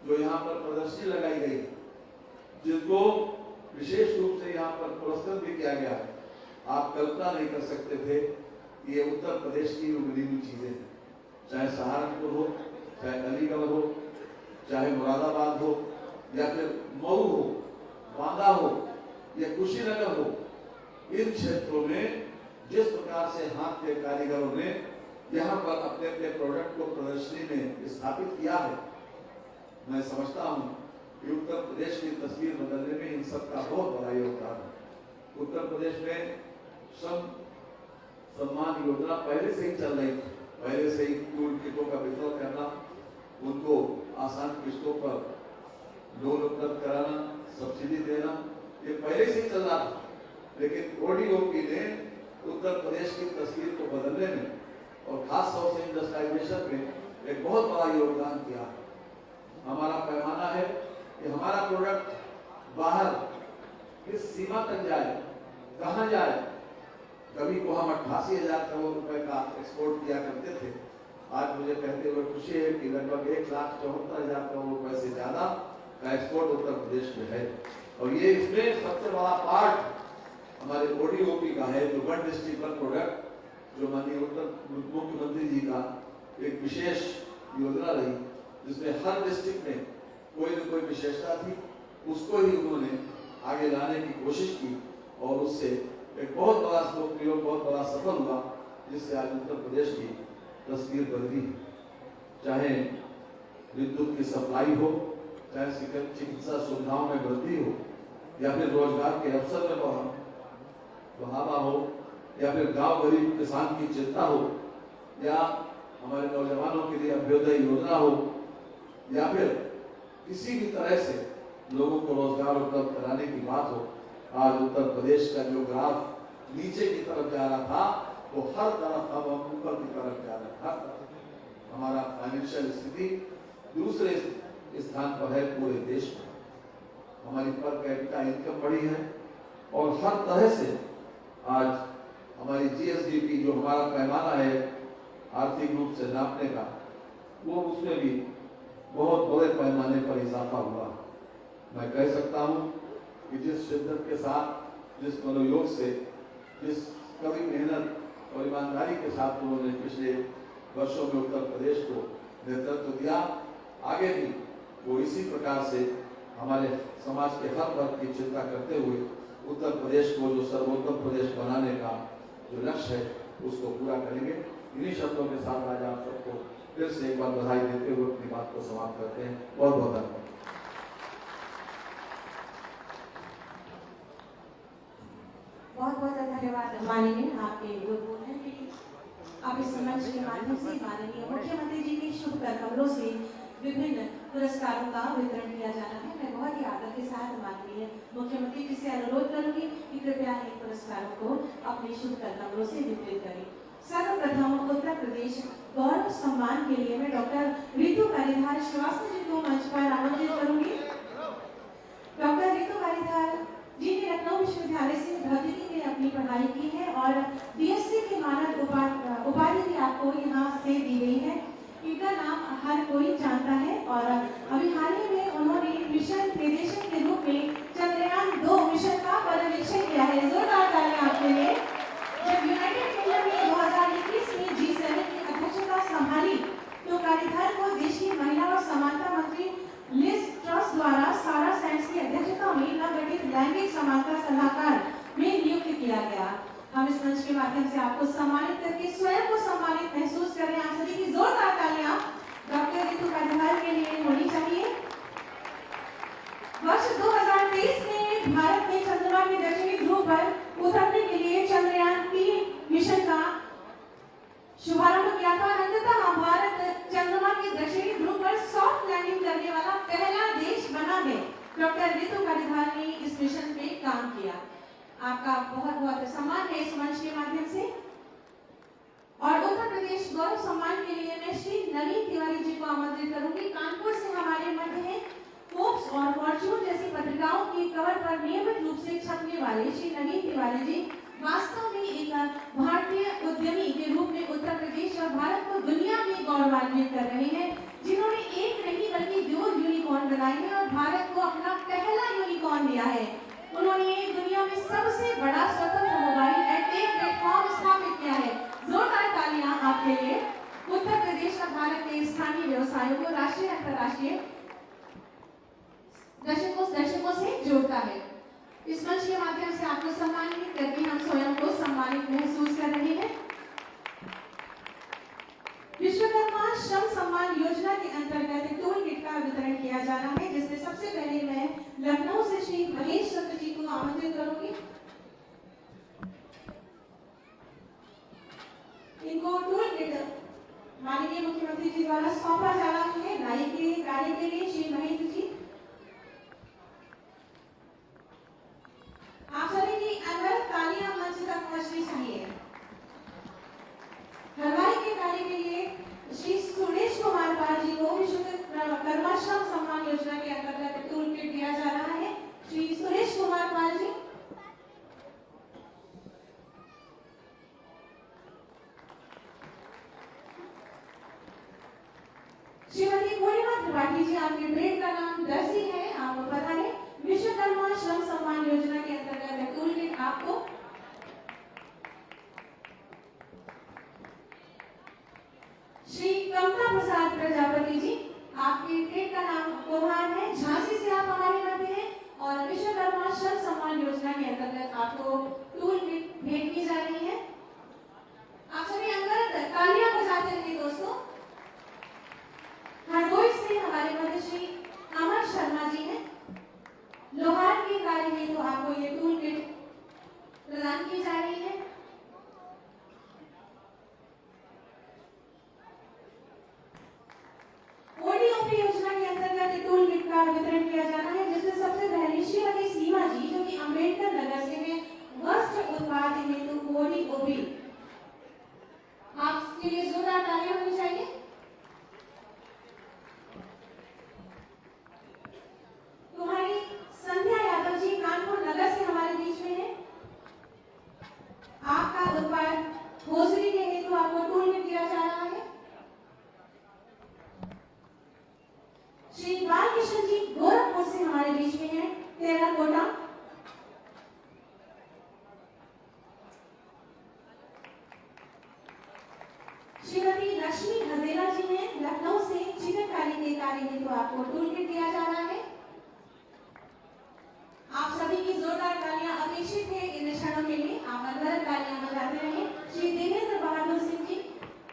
जो यहाँ पर प्रदर्शनी लगाई गई, जिसको विशेष रूप से यहाँ पर पुरस्कृत भी किया गया है। आप कल्पना नहीं कर सकते थे कि ये उत्तर प्रदेश की उगली हुई चीजें हैं, चाहे सहारनपुर हो, चाहे अलीगढ़ हो, चाहे मुरादाबाद हो या फिर मऊ हो, बांदा हो या कुशीनगर हो। इन क्षेत्रों में जिस प्रकार से हाथ के कारीगरों ने यहाँ पर अपने अपने प्रोडक्ट को प्रदर्शनी में स्थापित किया है, मैं समझता हूँ कि उत्तर प्रदेश की तस्वीर बदलने में इन सब का बहुत बड़ा योगदान है। उत्तर प्रदेश में श्रम सम्मान योजना पहले से ही चल रही थी, पहले से ही टूल किटों का वितरण करना, उनको आसान किस्तों पर लोन उपलब्ध कराना, सब्सिडी देना, ये पहले से ही चल रहा था। लेकिन ओडीओपी ने उत्तर प्रदेश की तस्वीर को बदलने में और खास तौर से इंडस्ट्रियलाइजेशन में एक बहुत बड़ा योगदान किया। हमारा पैमाना है कि हमारा प्रोडक्ट बाहर किस सीमा तक जाए, कहाँ जाए। कभी को हम 88,000 करोड़ रुपए का एक्सपोर्ट किया करते थे, आज मुझे कहते हुए खुशी है कि लगभग 1,74,000 करोड़ रुपए से ज्यादा का एक्सपोर्ट उत्तर प्रदेश में है। और ये इसमें सबसे बड़ा पार्ट हमारे ओडीओपी का है, जो वन डिस्ट्रिक्ट वन प्रोडक्ट, जो माननीय मुख्यमंत्री जी का एक विशेष योजना रही, जिसमें हर डिस्ट्रिक्ट में कोई न कोई विशेषता थी, उसको ही उन्होंने आगे लाने की कोशिश की और उससे एक बहुत बड़ा प्रयोग बहुत बड़ा सफल हुआ, जिससे आज उत्तर प्रदेश की तस्वीर बदली। चाहे विद्युत की सप्लाई हो, चाहे चिकित्सा सुविधाओं में वृद्धि हो, या फिर रोजगार के अवसर में बढ़ावा हो, या फिर गांव गरीब किसान की चिंता हो, या हमारे नौजवानों के लिए अभ्युदय योजना हो, या फिर किसी भी तरह से लोगों को रोजगार उपलब्ध कराने की बात हो, आज उत्तर प्रदेश का जो ग्राफ नीचे की तरफ जा रहा था, वो हर तरफ अब ऊपर की तरफ जा रहा था। फाइनेंशियल स्थिति दूसरे स्थान पर है पूरे देश में। हमारी पर कैपिटा इनकम बढ़ी है और हर तरह से आज हमारी जीएसडीपी जो हमारा पैमाना है आर्थिक रूप से नापने का, वो उसमें भी बहुत बड़े पैमाने पर इजाफा हुआ। मैं कह सकता हूँ कि जिस शिद्दत के साथ, जिस मनोयोग से, जिस कड़ी मेहनत और ईमानदारी के साथ उन्होंने पिछले वर्षों में उत्तर प्रदेश को नेतृत्व दिया, आगे भी वो इसी प्रकार से हमारे समाज के हर वर्ग की चिंता करते हुए उत्तर प्रदेश को जो सर्वोत्तम प्रदेश बनाने का जो लक्ष्य है उसको पूरा करेंगे। इन्हीं शब्दों के साथ आज आप सबको फिर से एक बार बधाई देते हुए अपनी बात को समाप्त करते हैं। बहुत बहुत धन्यवाद। बहुत बहुत धन्यवाद माननीय आपके उद्बोधन के लिए। अब इस मंच के माध्यम से माननीय मुख्यमंत्री जी के शुभ कमलों से विभिन्न पुरस्कारों का वितरण किया जाना है। मैं बहुत ही आदर के साथ माननीय मुख्यमंत्री जी से अनुरोध करूंगी कि कृपया इन पुरस्कारों को अपने शुभ कमलों से वितरित करें। सर्वप्रथम उत्तर प्रदेश गौरव सम्मान के लिए मैं डॉक्टर रितु कारीधार श्रीवास्तव जी को मंच पर आमंत्रित करूंगी। डॉक्टर रितु कारीधार जी ने लखनऊ विश्वविद्यालय से भौतिकी में अपनी पढ़ाई की है और बीएससी की मानद उपाधि भी आपको यहाँ से दी गई है। इनका नाम हर कोई जानता है और अभी हाल ही में उन्होंने मिशन निदेशक के रूप में चंद्रयान 2 मिशन का पर्यवेक्षण किया है। जोरदार तालियां आपके लिए। जब यूनाइटेड किंगडम ने 2021 में G7 की अध्यक्षता संभाली तो कारीधार को देश की महिला और समानता मंत्री लिज ट्रस द्वारा सारा सैंड्स की अध्यक्षता में नवगठित लैंगिक समानता सलाहकार में नियुक्त किया गया। हम इस मंच के माध्यम से आपको सम्मानित करके स्वयं को सम्मानित महसूस करें। आप सभी की जोरदार तालियां डॉक्टर रितु कारीधार के लिए होनी चाहिए। वर्ष 2023 में भारत ने चंद्रमा के दक्षिणी ध्रुव पर उतरने के लिए चंद्रयान 3 मिशन का शुभारंभ किया था। अंततः भारत चंद्रमा के दक्षिणी ध्रुव पर सॉफ्ट लैंडिंग करने वाला पहला देश बना है। डॉक्टर रितु कारीधार ने इस मिशन पे काम किया। आपका बहुत बहुत सम्मान है इस मंच के माध्यम से। और उत्तर प्रदेश गौरव सम्मान के लिए मैं श्री नवीन तिवारी जी को आमंत्रित करूंगी। कानपुर से हमारे मध्य हैं। फोर्ब्स और फॉर्च्यून जैसी पत्रिकाओं की कवर पर नियमित रूप से छपने वाले श्री नवीन तिवारी जी वास्तव में एक भारतीय उद्यमी के रूप में उत्तर प्रदेश और भारत को दुनिया में गौरवान्वित कर रहे हैं, जिन्होंने एक नहीं बल्कि 2 यूनिकॉर्न बनाए हैं और भारत को अपना पहला यूनिकॉर्न दिया है। उन्होंने दुनिया में सबसे बड़ा स्वतंत्र मोबाइल एडटेक प्लेटफॉर्म स्थापित किया है। जोरदार तालियां आपके लिए। उत्तर प्रदेश और भारत के स्थानीय व्यवसायों को राष्ट्रीय अंतर्राष्ट्रीय दर्शकों से जोड़ता है। इस मंच के माध्यम से आपको सम्मानित करके हम स्वयं को सम्मानित महसूस कर रहे हैं। विश्वकर्मा श्रम सम्मान योजना के अंतर्गत टूल किट का वितरण किया जाना है, जिसमें सबसे पहले मैं लखनऊ से श्री महेश चंद्र जी को आमंत्रित करूंगी। इनको टूल किट माननीय मुख्यमंत्री जी द्वारा सौंपा जा रहा है नाई के कार्य के लिए। श्री महेश जी, आप सभी की अनवरत तालियां मंच तक पहुंचनी चाहिए। हलवाई के कार्य के लिए श्री सुरेश कुमार पाल जी को विश्वकर्मा श्रम सम्मान योजना के अंतर्गत टूल किट दिया जा रहा है। श्री सुरेश कुमार पाल जी, श्रीमती पूर्णिमा त्रिपाठी जी, आपके ट्रेड का नाम दर्जी है, आपको पता है। विश्वकर्मा श्रम सम्मान योजना के अंतर्गत टूल किट आपको। श्री कमला प्रसाद प्रजापति जी, आपके ट्रेड का नाम कुम्हार है, झांसी से आप हमारे मध्य हैं और विश्वकर्मा श्रम सम्मान योजना के अंतर्गत आपको टूल किट भेंट की जा रही है। आप सभी अंदर तालियां बजाते रहिए दोस्तों। हरदोई से हमारे मध्य श्री अमर शर्मा जी हैं। लोहार के कार्य में तो आपको ये टूल किट प्रदान की जा रही है। ओडीओपी योजना के अंतर्गत टूल किट का वितरण किया जाना है, जिसमें सबसे पहले श्रीमती सीमा जी, जो कि अम्बेडकर नगर से हैं, वस्त्र उत्पाद हेतु ओडीओपी, आपके लिए जोरदार तालियां होनी चाहिए। आपको टूल किट दिया जा रहा है। आप सभी की जोरदार तालियां अपेक्षित है इन क्षणों के लिए। आप अनवरत तालियां बजाते रहे। श्री देवेंद्र बहादुर सिंह जी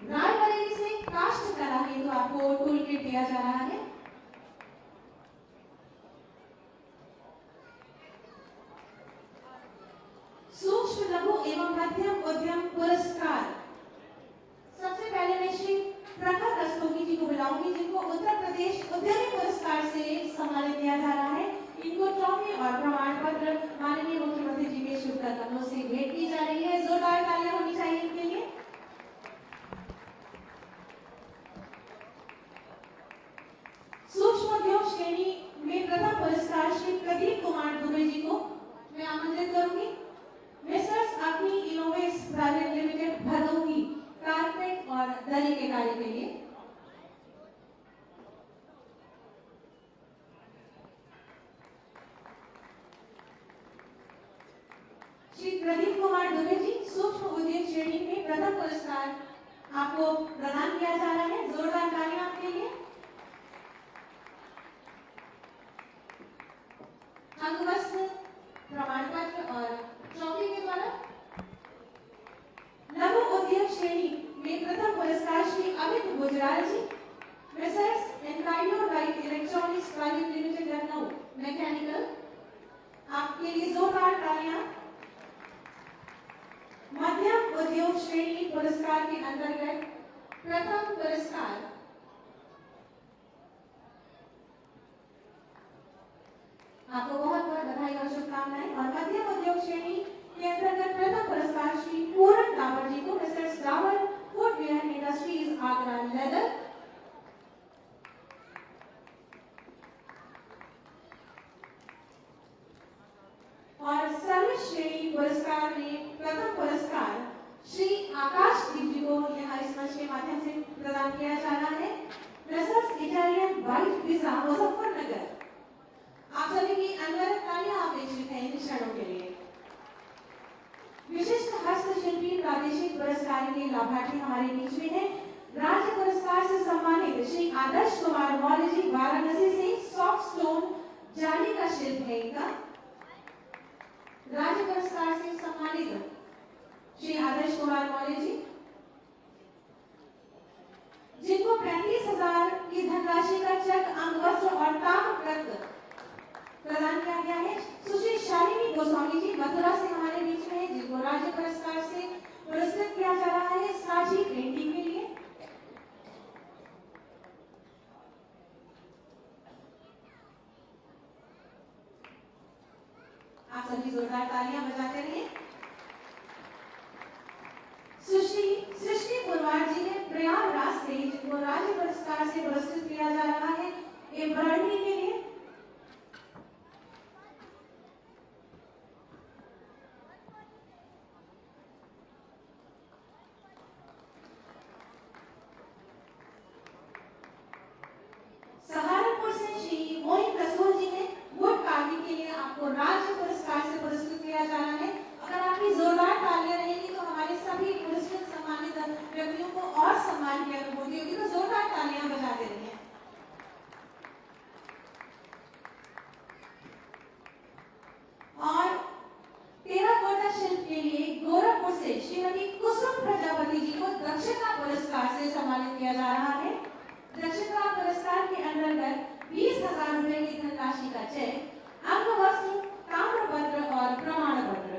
रायबरेली से काष्ठ कला हेतु आपको टूल किट दिया जा रहा है। सूक्ष्म लघु एवं मध्यम उद्यम पुरस्कार सबसे पहले मैं श्री प्रखर रस्तोगी जी को बुलाऊंगी, जिनको उत्तर प्रदेश उद्यमी पुरस्कार से सम्मानित किया जा रहा है। इनको ट्रॉफी और प्रमाण पत्र माननीय मुख्यमंत्री जी के शुभ कदमों से भेंट की जा रही है। जोरदार तालियां होनी चाहिए इनके लिए। सूक्ष्म उद्योग श्रेणी में प्रथम पुरस्कार श्री प्रदीप कुमार दुबे जी को मैं आमंत्रित करूंगी। मिस्टर्स अग्नि innovates private limited Bhadohi carpet और दरी के कार्य के लिए। श्री प्रदीप कुमार दुबे जी सूक्ष्म उद्योग श्रेणी में प्रथम पुरस्कार आपको प्रदान किया जा रहा है। जोरदार तालियां आपके लिए। अंगवस्त्र प्रमाण पत्र और ट्रॉफी के द्वारा लघु उद्योग श्रेणी में प्रथम पुरस्कार श्री अमित गुजराल जी मिसेस एनकाइनो light electronics private limited Lucknow mechanical. आपके लिए जोरदार तालियां। मध्यम उद्योग श्रेणी पुरस्कार के अंतर्गत प्रथम पुरस्कार आपको बहुत बहुत बधाई और शुभकामनाएं। और मध्यम उद्योग श्रेणी के अंतर्गत प्रथम पुरस्कार श्री पूरन डाबर जी को misters Dabur footwear industries Agra leather. और सर्विस श्रेणी पुरस्कार में प्रथम पुरस्कार श्री आकाशदीप जी को यहाँ इस मंच के माध्यम से प्रदान किया जा रहा है। Misters Italian white pizza Muzaffarnagar. आप सभी की अनवरत तालियां अपेक्षित है इन क्षणों के लिए। विशिष्ट हस्तशिल्पी प्रादेशिक पुरस्कार के लाभार्थी हमारे बीच में है। राज्य पुरस्कार से सम्मानित श्री आदर्श कुमार मौर्य जी वाराणसी से सॉफ्ट स्टोन जाली का शिल्प है इनका। राज्य पुरस्कार से सम्मानित श्री आदर्श कुमार मौर्य जी, जिनको 35,000 की धनराशि का चेक अंगवस्त्र और ताम्रपत्र प्रदान किया गया है। सुश्री शालिनी गोस्वामी जी मथुरा से हमारे बीच में है, जिनको राज्य पुरस्कार से पुरस्कृत किया जा रहा है साझी पेंटिंग के लिए। आप सभी जोरदार तालियां बजाते रहिए। सुश्री सृष्टि पुरवार जी ने प्रयागराज से, जिनको राज्य पुरस्कार से पुरस्कृत किया जा रहा है एम्ब्रॉयडरी के लिए। सहारनपुर से श्री मोइन रसूल जी ने वुड कार्विंग के लिए आपको राज्य पुरस्कार से पुरस्कृत किया जा रहा है। अगर आपकी जोरदार तालियां रहेंगी तो हमारे सभी पुरस्कृत सम्मानित व्यक्तियों को और सम्मान की अनुभूति होगी। तो जोरदार तालियां बजाते रहिए। और टेराकोटा शिल्प के लिए गोरखपुर से श्रीमती कुसुम प्रजापति जी को दक्षता पुरस्कार से सम्मानित किया जा रहा है। दक्षता पुरस्कार के अंतर्गत 20,000 रुपए की धनराशि का चेक, अंगवस्त्र, ताम्रपत्र और प्रमाण पत्र।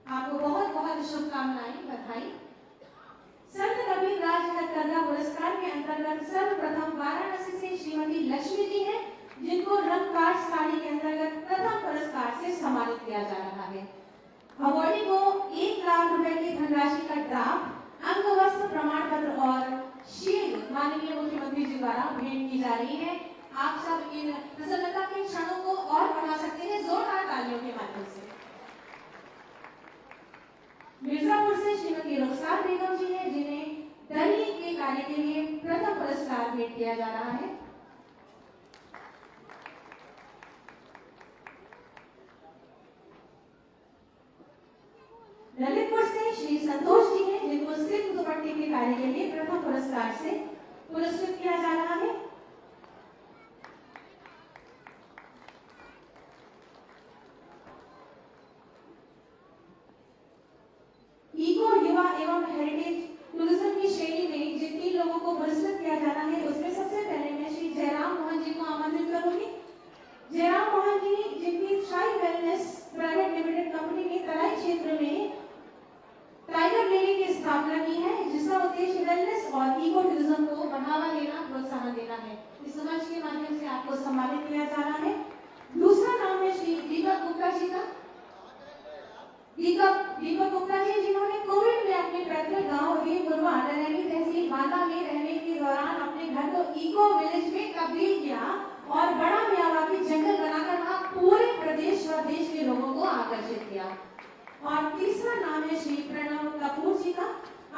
आपको बहुत बहुत शुभकामनाएं, बधाई। संत कबीर राज हथकरघा पुरस्कार के अंतर्गत सर्वप्रथम वाराणसी से श्रीमती लक्ष्मी जी हैं, जिनको रंगकाट साड़ी के अंतर्गत प्रथम पुरस्कार से सम्मानित किया जा रहा है। अवॉर्डी को 1 लाख रुपए की धनराशि का ड्राफ्ट, अंगवस्त्र, प्रमाण पत्र और शील्ड माननीय मुख्यमंत्री जी द्वारा भेंट की जा रही है। आप सब इन प्रसन्नता के क्षणों को और बढ़ा सकते हैं जोरदार तालियों के माध्यम से। मिर्जापुर से श्रीमती रुखसार बेगम जी हैं, जिन्हें दरी के कार्य के लिए प्रथम पुरस्कार भेंट किया जा रहा है। ललितपुर से श्री संतोष जी हैं, जिनको सिल्क दुपट्टे के कार्य के लिए प्रथम पुरस्कार से पुरस्कृत किया जा रहा है। इको युवा एवं हेरिटेज टूरिज्म की श्रेणी में जिन 3 लोगों को पुरस्कृत किया जाना है, उसमें सबसे पहले मैं श्री जयराम मोहन जी को आमंत्रित करूंगी। जयराम मोहन जी, जिनकी try wellness private limited company ने तराई क्षेत्र में टाइगर लिली की स्थापना की है, जिसका उद्देश्य वेलनेस और इको टूरिज्म को बढ़ावा देना, प्रोत्साहन देना है। इस मंच के माध्यम से आपको सम्मानित किया जा रहा है। दूसरा नाम है श्री दीपक गुप्ता जी का। दीपक गुप्ता जी, जिन्होंने कोविड में अपने पैतृक गांव वीरपुरवा डरैनी तहसील बांदा में रहने के दौरान अपने घर को इको विलेज में तब्दील किया और बड़ा मियावाकी जंगल बनाकर वहां पूरे प्रदेश व देश के लोगों को आकर्षित किया। और तीसरा नाम है श्री प्रणव कपूर जी का।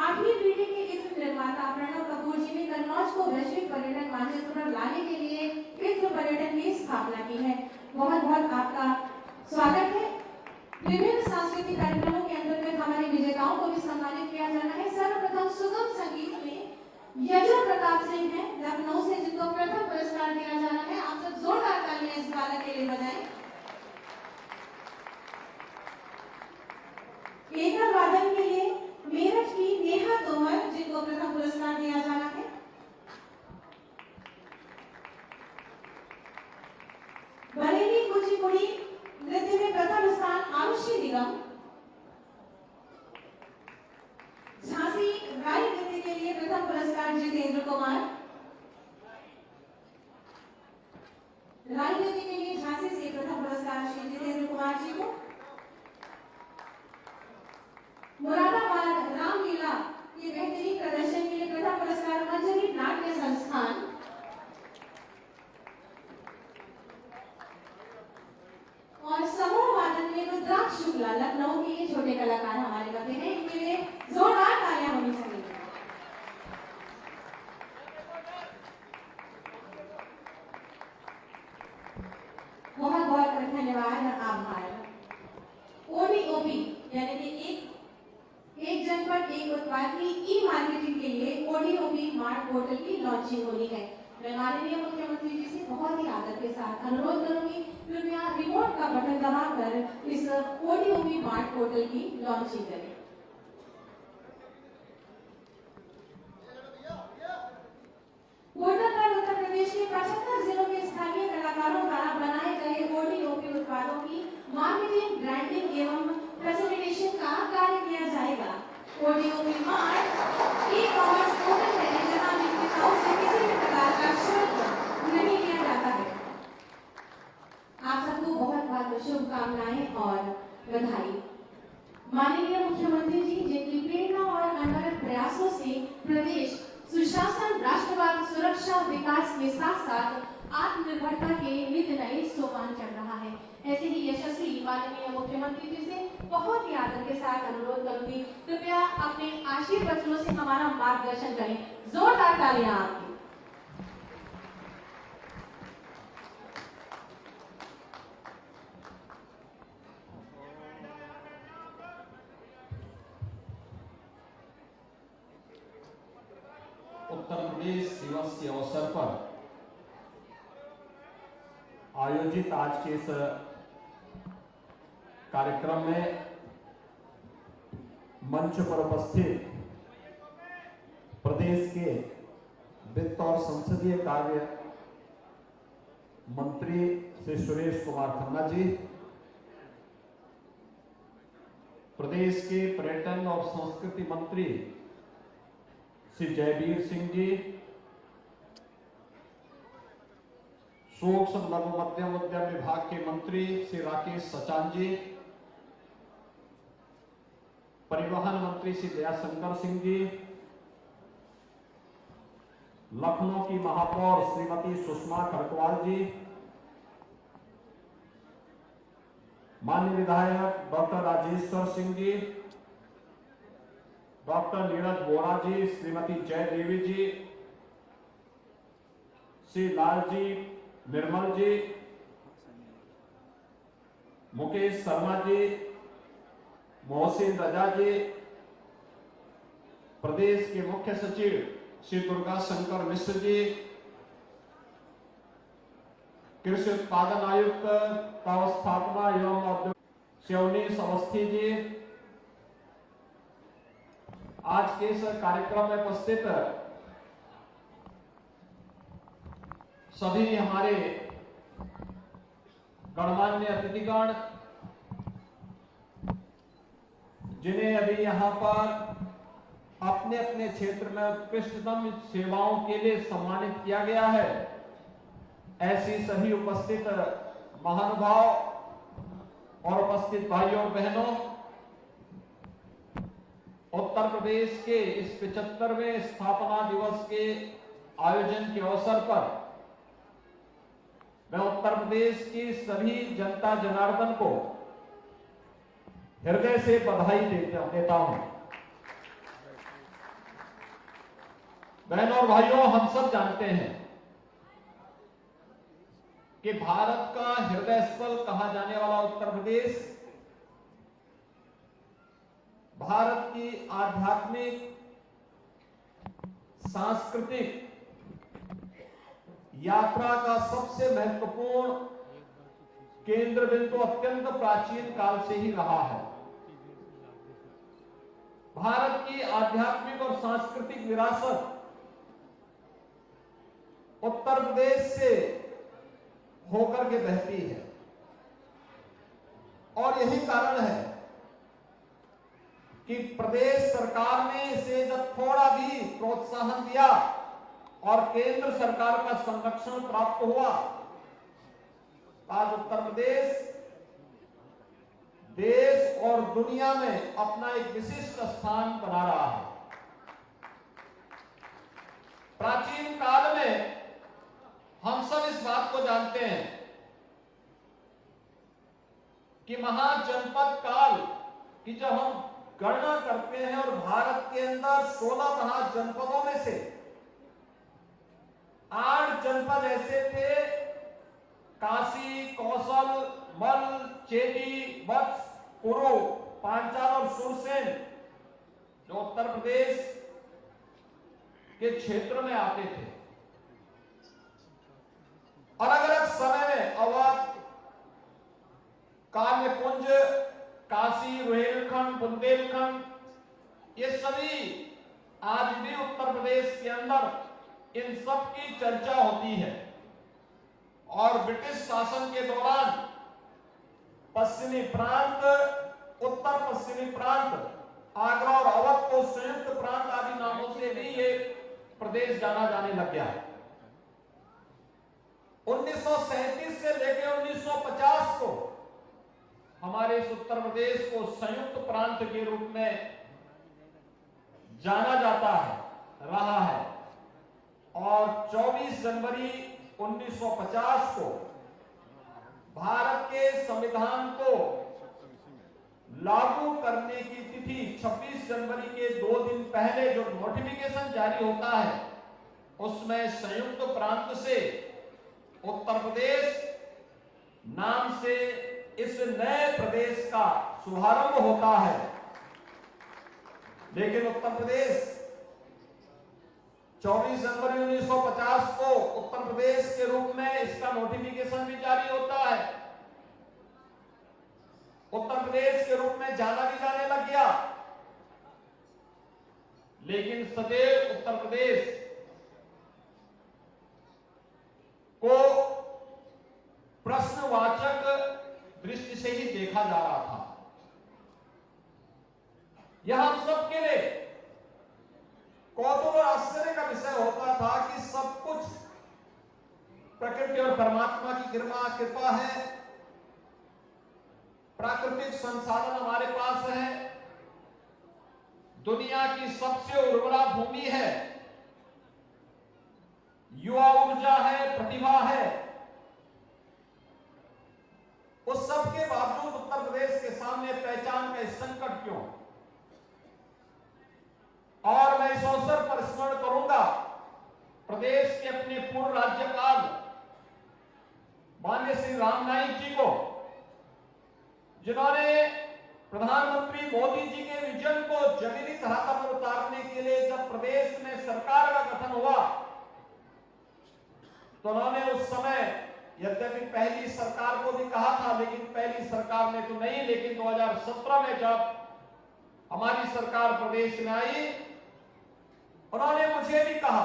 8वीं पीढ़ी के इत्र निर्माता प्रणव कपूर जी ने कन्नौज को वैश्विक पर्यटन मानचित्र पर लाने के लिए इत्र पर्यटन की स्थापना की है। बहुत बहुत आपका स्वागत है। विभिन्न सांस्कृतिक कार्यक्रमों के अंतर्गत हमारे विजेताओं को भी सम्मानित किया जाना है। सर्वप्रथम सुगम संगीत में यजो प्रताप सिंह हैं लखनऊ से, जिनको प्रथम पुरस्कार दिया जाना है। आप सब जोरदार तालियां इस बालक के लिए बजाएं। एकल वादन के लिए मेरठ की नेहा तोमर, जिनको प्रथम पुरस्कार दिया जाना है। बरेली कुचिपुड़ी नृत्य में प्रथम स्थान आरुषि निगम। झांसी राय नृत्य के लिए प्रथम पुरस्कार जितेंद्र कुमार। राय नृत्य के लिए झांसी से प्रथम पुरस्कार श्री जितेंद्र कुमार जी को। मुरादाबाद रामलीला के बेहतरीन प्रदर्शन के लिए प्रथम पुरस्कार मंजरी नाट्य संस्थान। और समूह वादन में रुद्राक्ष शुक्ला लखनऊ के ये छोटे कलाकार हमारे बच्चे हैं, इनके लिए जोरदार तालियां होनी चाहिए। बहुत बहुत धन्यवाद और आभार। ओडीओपी यानी कि एक जनपद एक उत्पाद की ई मार्केटिंग के लिए ओडीओपी मार्ट पोर्टल की लॉन्चिंग होनी है। मैं माननीय मुख्यमंत्री जी से बहुत ही आदर के साथ अनुरोध करूंगी, कृपया रिमोट का बटन दबाकर इस ओडीओपी मार्ट पोर्टल की लॉन्चिंग करें। पोर्टल पर उत्तर प्रदेश के 75 जिलों के स्थानीय कलाकारों द्वारा बनाए गए ओडीओपी उत्पादों की मार्केटिंग, ब्रांडिंग एवं प्रेजेंटेशन का कार्य किया जाएगा। ODOP mart e commerce portal है जहां विक्रेताओं से किसी भी प्रकार का शुल्क नहीं लिया जाता है। आप सबको बहुत बहुत शुभकामनाएं और बधाई। माननीय मुख्यमंत्री जी, जिनकी प्रेरणा और अनवरत प्रयासों से प्रदेश सुशासन, राष्ट्रवाद, सुरक्षा, विकास के साथ साथ आत्मनिर्भरता के नित नए सोपान चढ़ रहा है, ऐसे ही यशस्वी माननीय मुख्यमंत्री जी से बहुत ही आदर के साथ अनुरोध करूंगी, कृपया अपने आशीर्वचनों से हमारा मार्गदर्शन करें। जोरदार तालियां आपकी। उत्तर प्रदेश दिवस के अवसर पर आयोजित आज के इस कार्यक्रम में मंच पर उपस्थित प्रदेश के वित्त और संसदीय कार्य मंत्री श्री सुरेश कुमार खन्ना जी, प्रदेश के पर्यटन और संस्कृति मंत्री श्री जयवीर सिंह जी, सूक्ष्म लघु मध्यम उद्यम विभाग के मंत्री श्री राकेश सचान जी, परिवहन मंत्री श्री दयाशंकर सिंह जी, लखनऊ की महापौर श्रीमती सुषमा खरकवाल जी, माननीय विधायक डॉक्टर राजेश्वर सिंह जी, डॉक्टर नीरज वोरा जी, श्रीमती जय देवी जी, श्री लालजी निर्मल जी, मुकेश शर्मा जी, मोहसिन रजा जी, प्रदेश के मुख्य सचिव श्री दुर्गा शंकर मिश्र जी, कृषि उत्पादन आयुक्त अवस्थापना एवं औद्योगिक श्री अवनीश अवस्थी जी, आज के इस कार्यक्रम में उपस्थित सभी हमारे गणमान्य अतिथिगण, जिन्हें अभी यहां पर अपने अपने क्षेत्र में उत्कृष्टतम सेवाओं के लिए सम्मानित किया गया है, ऐसी सभी उपस्थित महानुभाव और उपस्थित भाइयों और बहनों, उत्तर प्रदेश के इस 75वें स्थापना दिवस के आयोजन के अवसर पर मैं उत्तर प्रदेश की सभी जनता जनार्दन को हृदय से बधाई देता हूं। बहनों और भाइयों, हम सब जानते हैं कि भारत का हृदय स्थल कहा जाने वाला उत्तर प्रदेश भारत की आध्यात्मिक, सांस्कृतिक यात्रा का सबसे महत्वपूर्ण केंद्र बिंदु अत्यंत प्राचीन काल से ही रहा है। भारत की आध्यात्मिक और सांस्कृतिक विरासत उत्तर प्रदेश से होकर के बहती है और यही कारण है कि प्रदेश सरकार ने इसे जब थोड़ा भी प्रोत्साहन दिया और केंद्र सरकार का संरक्षण प्राप्त हुआ, आज उत्तर प्रदेश देश और दुनिया में अपना एक विशिष्ट स्थान बना रहा है। प्राचीन काल में हम सब इस बात को जानते हैं कि महाजनपद काल की जब हम गणना करते हैं और भारत के अंदर 16 महाजनपदों में से 8 जनपद ऐसे थे, काशी, कौशल, मल, चेदी, वत्स, कुरु, पांचाल और सुरसेन, जो उत्तर प्रदेश के क्षेत्र में आते थे। अलग अलग समय में अवध, काम्यकुंज, काशी, रुहेलखंड, बुंदेलखंड, ये सभी आज भी उत्तर प्रदेश के अंदर इन सब की चर्चा होती है। और ब्रिटिश शासन के दौरान पश्चिमी प्रांत, उत्तर पश्चिमी प्रांत, आगरा और अवध को संयुक्त प्रांत आदि नामों से भी ये प्रदेश जाना जाने लग गया है। 1937 से लेकर 1950 को हमारे इस उत्तर प्रदेश को संयुक्त प्रांत के रूप में जाना जाता है, रहा है। और 24 जनवरी 1950 को भारत के संविधान को लागू करने की तिथि 26 जनवरी के 2 दिन पहले जो नोटिफिकेशन जारी होता है, उसमें संयुक्त प्रांत से उत्तर प्रदेश नाम से इस नए प्रदेश का शुभारंभ होता है। लेकिन उत्तर प्रदेश 24 जनवरी 1950 को उत्तर प्रदेश के रूप में इसका नोटिफिकेशन भी जारी होता है, उत्तर प्रदेश के रूप में जाना भी जाने लग गया। लेकिन सदैव उत्तर प्रदेश को प्रश्नवाचक दृष्टि से ही देखा जा रहा था। यह हम सबके लिए कौतूहल और आश्चर्य का विषय होता था कि सब कुछ प्रकृति और परमात्मा की कृपा है, प्राकृतिक संसाधन हमारे पास है, दुनिया की सबसे उर्वरा भूमि है, युवा ऊर्जा है, प्रतिभा है। उस सब के बावजूद उत्तर प्रदेश के सामने पहचान का संकट क्यों? और मैं इस अवसर पर स्मरण करूंगा प्रदेश के अपने पूर्व राज्यपाल माननीय श्री राम नाईक जी को, जिन्होंने प्रधानमंत्री मोदी जी के विजन को जमीनी धरातल पर उतारने के लिए जब प्रदेश में सरकार का गठन तो उन्होंने उस समय यद्यपि पहली सरकार को भी कहा था, लेकिन पहली सरकार ने तो नहीं, लेकिन 2017 में जब हमारी सरकार प्रदेश में आई, उन्होंने मुझे भी कहा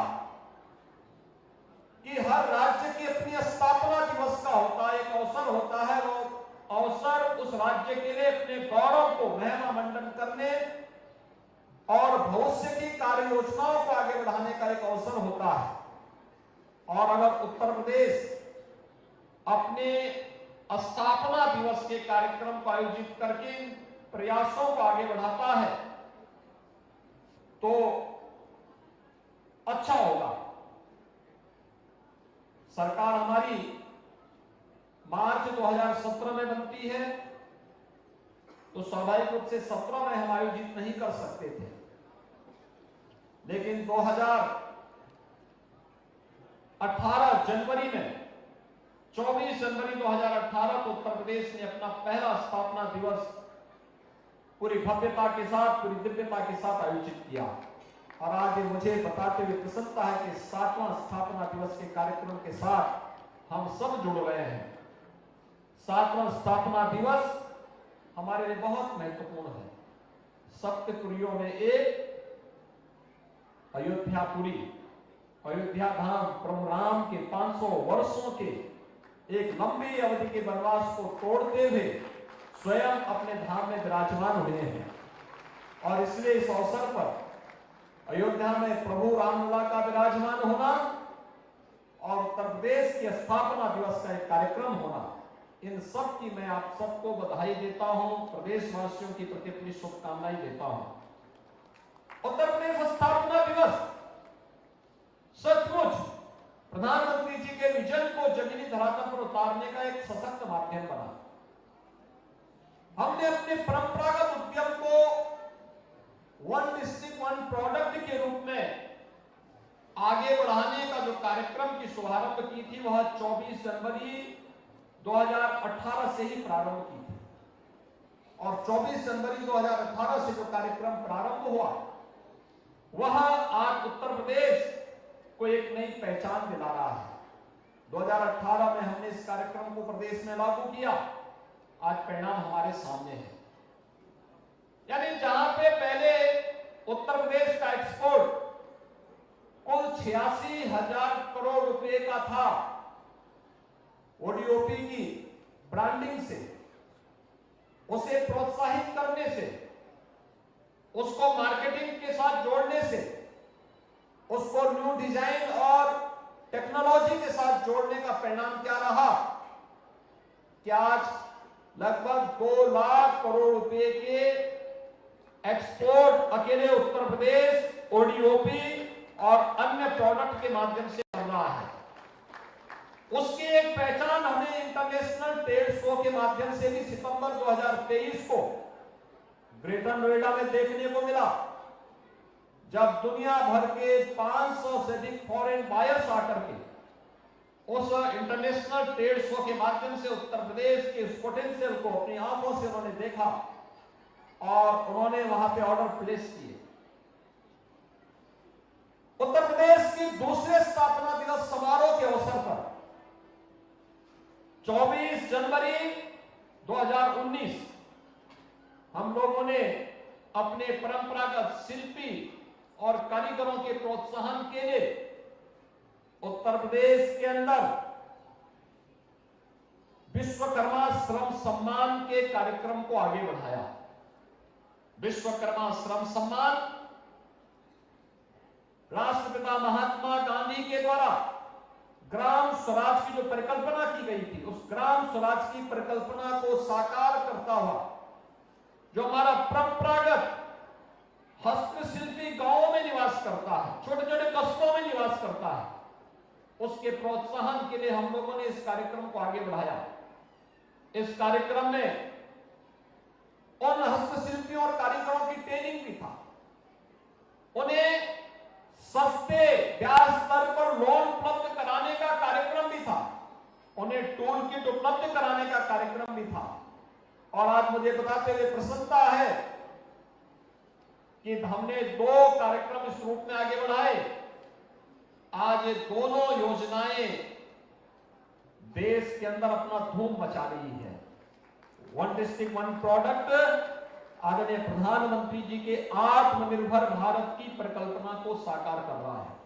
कि हर राज्य की अपनी स्थापना दिवस का होता है, एक अवसर होता है, वो अवसर उस राज्य के लिए अपने गौरव को महिमा मंडन करने और भविष्य की कार्य योजनाओं को आगे बढ़ाने का एक अवसर होता है। और अगर उत्तर प्रदेश अपने स्थापना दिवस के कार्यक्रम को आयोजित करके प्रयासों को आगे बढ़ाता है तो अच्छा होगा। सरकार हमारी मार्च 2017 में बनती है, तो स्वाभाविक रूप से 17 में हम आयोजित नहीं कर सकते थे, लेकिन 2018 जनवरी में 24 जनवरी 2018 को उत्तर प्रदेश ने अपना पहला स्थापना दिवस पूरी भव्यता के साथ, पूरी दिव्यता के साथ आयोजित किया। और आज ये मुझे बताते हुए प्रसन्नता है कि 7वां स्थापना दिवस के कार्यक्रम के साथ हम सब जुड़ गए हैं। 7वां स्थापना दिवस हमारे लिए बहुत महत्वपूर्ण है। सप्तपुरियों में एक अयोध्यापुरी, अयोध्या धाम प्रभु राम के 500 वर्षों के एक लंबी अवधि के वनवास को तोड़ते हुए स्वयं अपने धाम में विराजमान हुए हैं। और इसलिए इस अवसर पर अयोध्या में प्रभु रामलला का विराजमान होना और उत्तर प्रदेश की स्थापना दिवस का एक कार्यक्रम होना, इन सब की मैं आप सबको बधाई देता हूं, प्रदेशवासियों की प्रति अपनी शुभकामनाएं देता हूं। उत्तर प्रदेश स्थापना दिवस सचमुच प्रधानमंत्री जी के विजन को जमीनी धरातल पर उतारने का एक सशक्त माध्यम बना। हमने अपने परंपरागत उद्यम को वन डिस्ट्रिक्ट वन प्रोडक्ट के रूप में आगे बढ़ाने का जो कार्यक्रम की शुभारंभ की थी, वह 24 जनवरी 2018 से ही प्रारंभ की थी। और 24 जनवरी 2018 से जो कार्यक्रम प्रारंभ हुआ, वह आज उत्तर प्रदेश को एक नई पहचान दिला रहा है। 2018 में हमने इस कार्यक्रम को प्रदेश में लागू किया, आज परिणाम हमारे सामने है। यानी जहां पे पहले उत्तर प्रदेश का एक्सपोर्ट कुल 86,000 करोड़ रुपए का था, ओडीओपी की ब्रांडिंग से, उसे प्रोत्साहित करने से, उसको मार्केटिंग के साथ जोड़ने से, उसको न्यू डिजाइन और टेक्नोलॉजी के साथ जोड़ने का परिणाम क्या रहा कि आज लगभग 2 लाख करोड़ रुपए के एक्सपोर्ट अकेले उत्तर प्रदेश ओडीओपी और अन्य प्रोडक्ट के माध्यम से कर रहा है। उसकी एक पहचान हमें इंटरनेशनल ट्रेड शो के माध्यम से भी सितंबर 2023 को ग्रेटर नोएडा में देखने को मिला, जब दुनिया भर के 500 से अधिक फॉरेन बायर्स आकर के उस इंटरनेशनल ट्रेड शो के माध्यम से उत्तर प्रदेश के इस पोटेंशियल को अपनी आंखों से उन्होंने देखा और उन्होंने वहां पे ऑर्डर प्लेस किए। उत्तर प्रदेश के दूसरे स्थापना दिवस समारोह के अवसर पर 24 जनवरी 2019 हम लोगों ने अपने परंपरागत शिल्पी और कारीगरों के प्रोत्साहन के लिए उत्तर प्रदेश के अंदर विश्वकर्मा श्रम सम्मान के कार्यक्रम को आगे बढ़ाया। विश्वकर्मा श्रम सम्मान राष्ट्रपिता महात्मा गांधी के द्वारा ग्राम स्वराज की जो परिकल्पना की गई थी, उस ग्राम स्वराज की परिकल्पना को साकार करता हुआ जो हमारा परंपरागत हस्तशिल्पी गांवों में निवास करता है, छोटे छोटे कस्बों में निवास करता है, उसके प्रोत्साहन के लिए हम लोगों ने इस कार्यक्रम को आगे बढ़ाया। इस कार्यक्रम में उन हस्तशिल्पियों और कारीगरों की ट्रेनिंग भी था, उन्हें सस्ते ब्याज दर पर लोन उपलब्ध कराने का कार्यक्रम भी था, उन्हें टूल किट उपलब्ध कराने का कार्यक्रम भी था। और आज मुझे बताते हुए प्रसन्नता है कि हमने 2 कार्यक्रम इस रूप में आगे बढ़ाए। आज ये दोनों योजनाएं देश के अंदर अपना धूम मचा रही है। वन डिस्ट्रिक्ट वन प्रोडक्ट आदरणीय प्रधानमंत्री जी के आत्मनिर्भर भारत की परिकल्पना को साकार कर रहा है।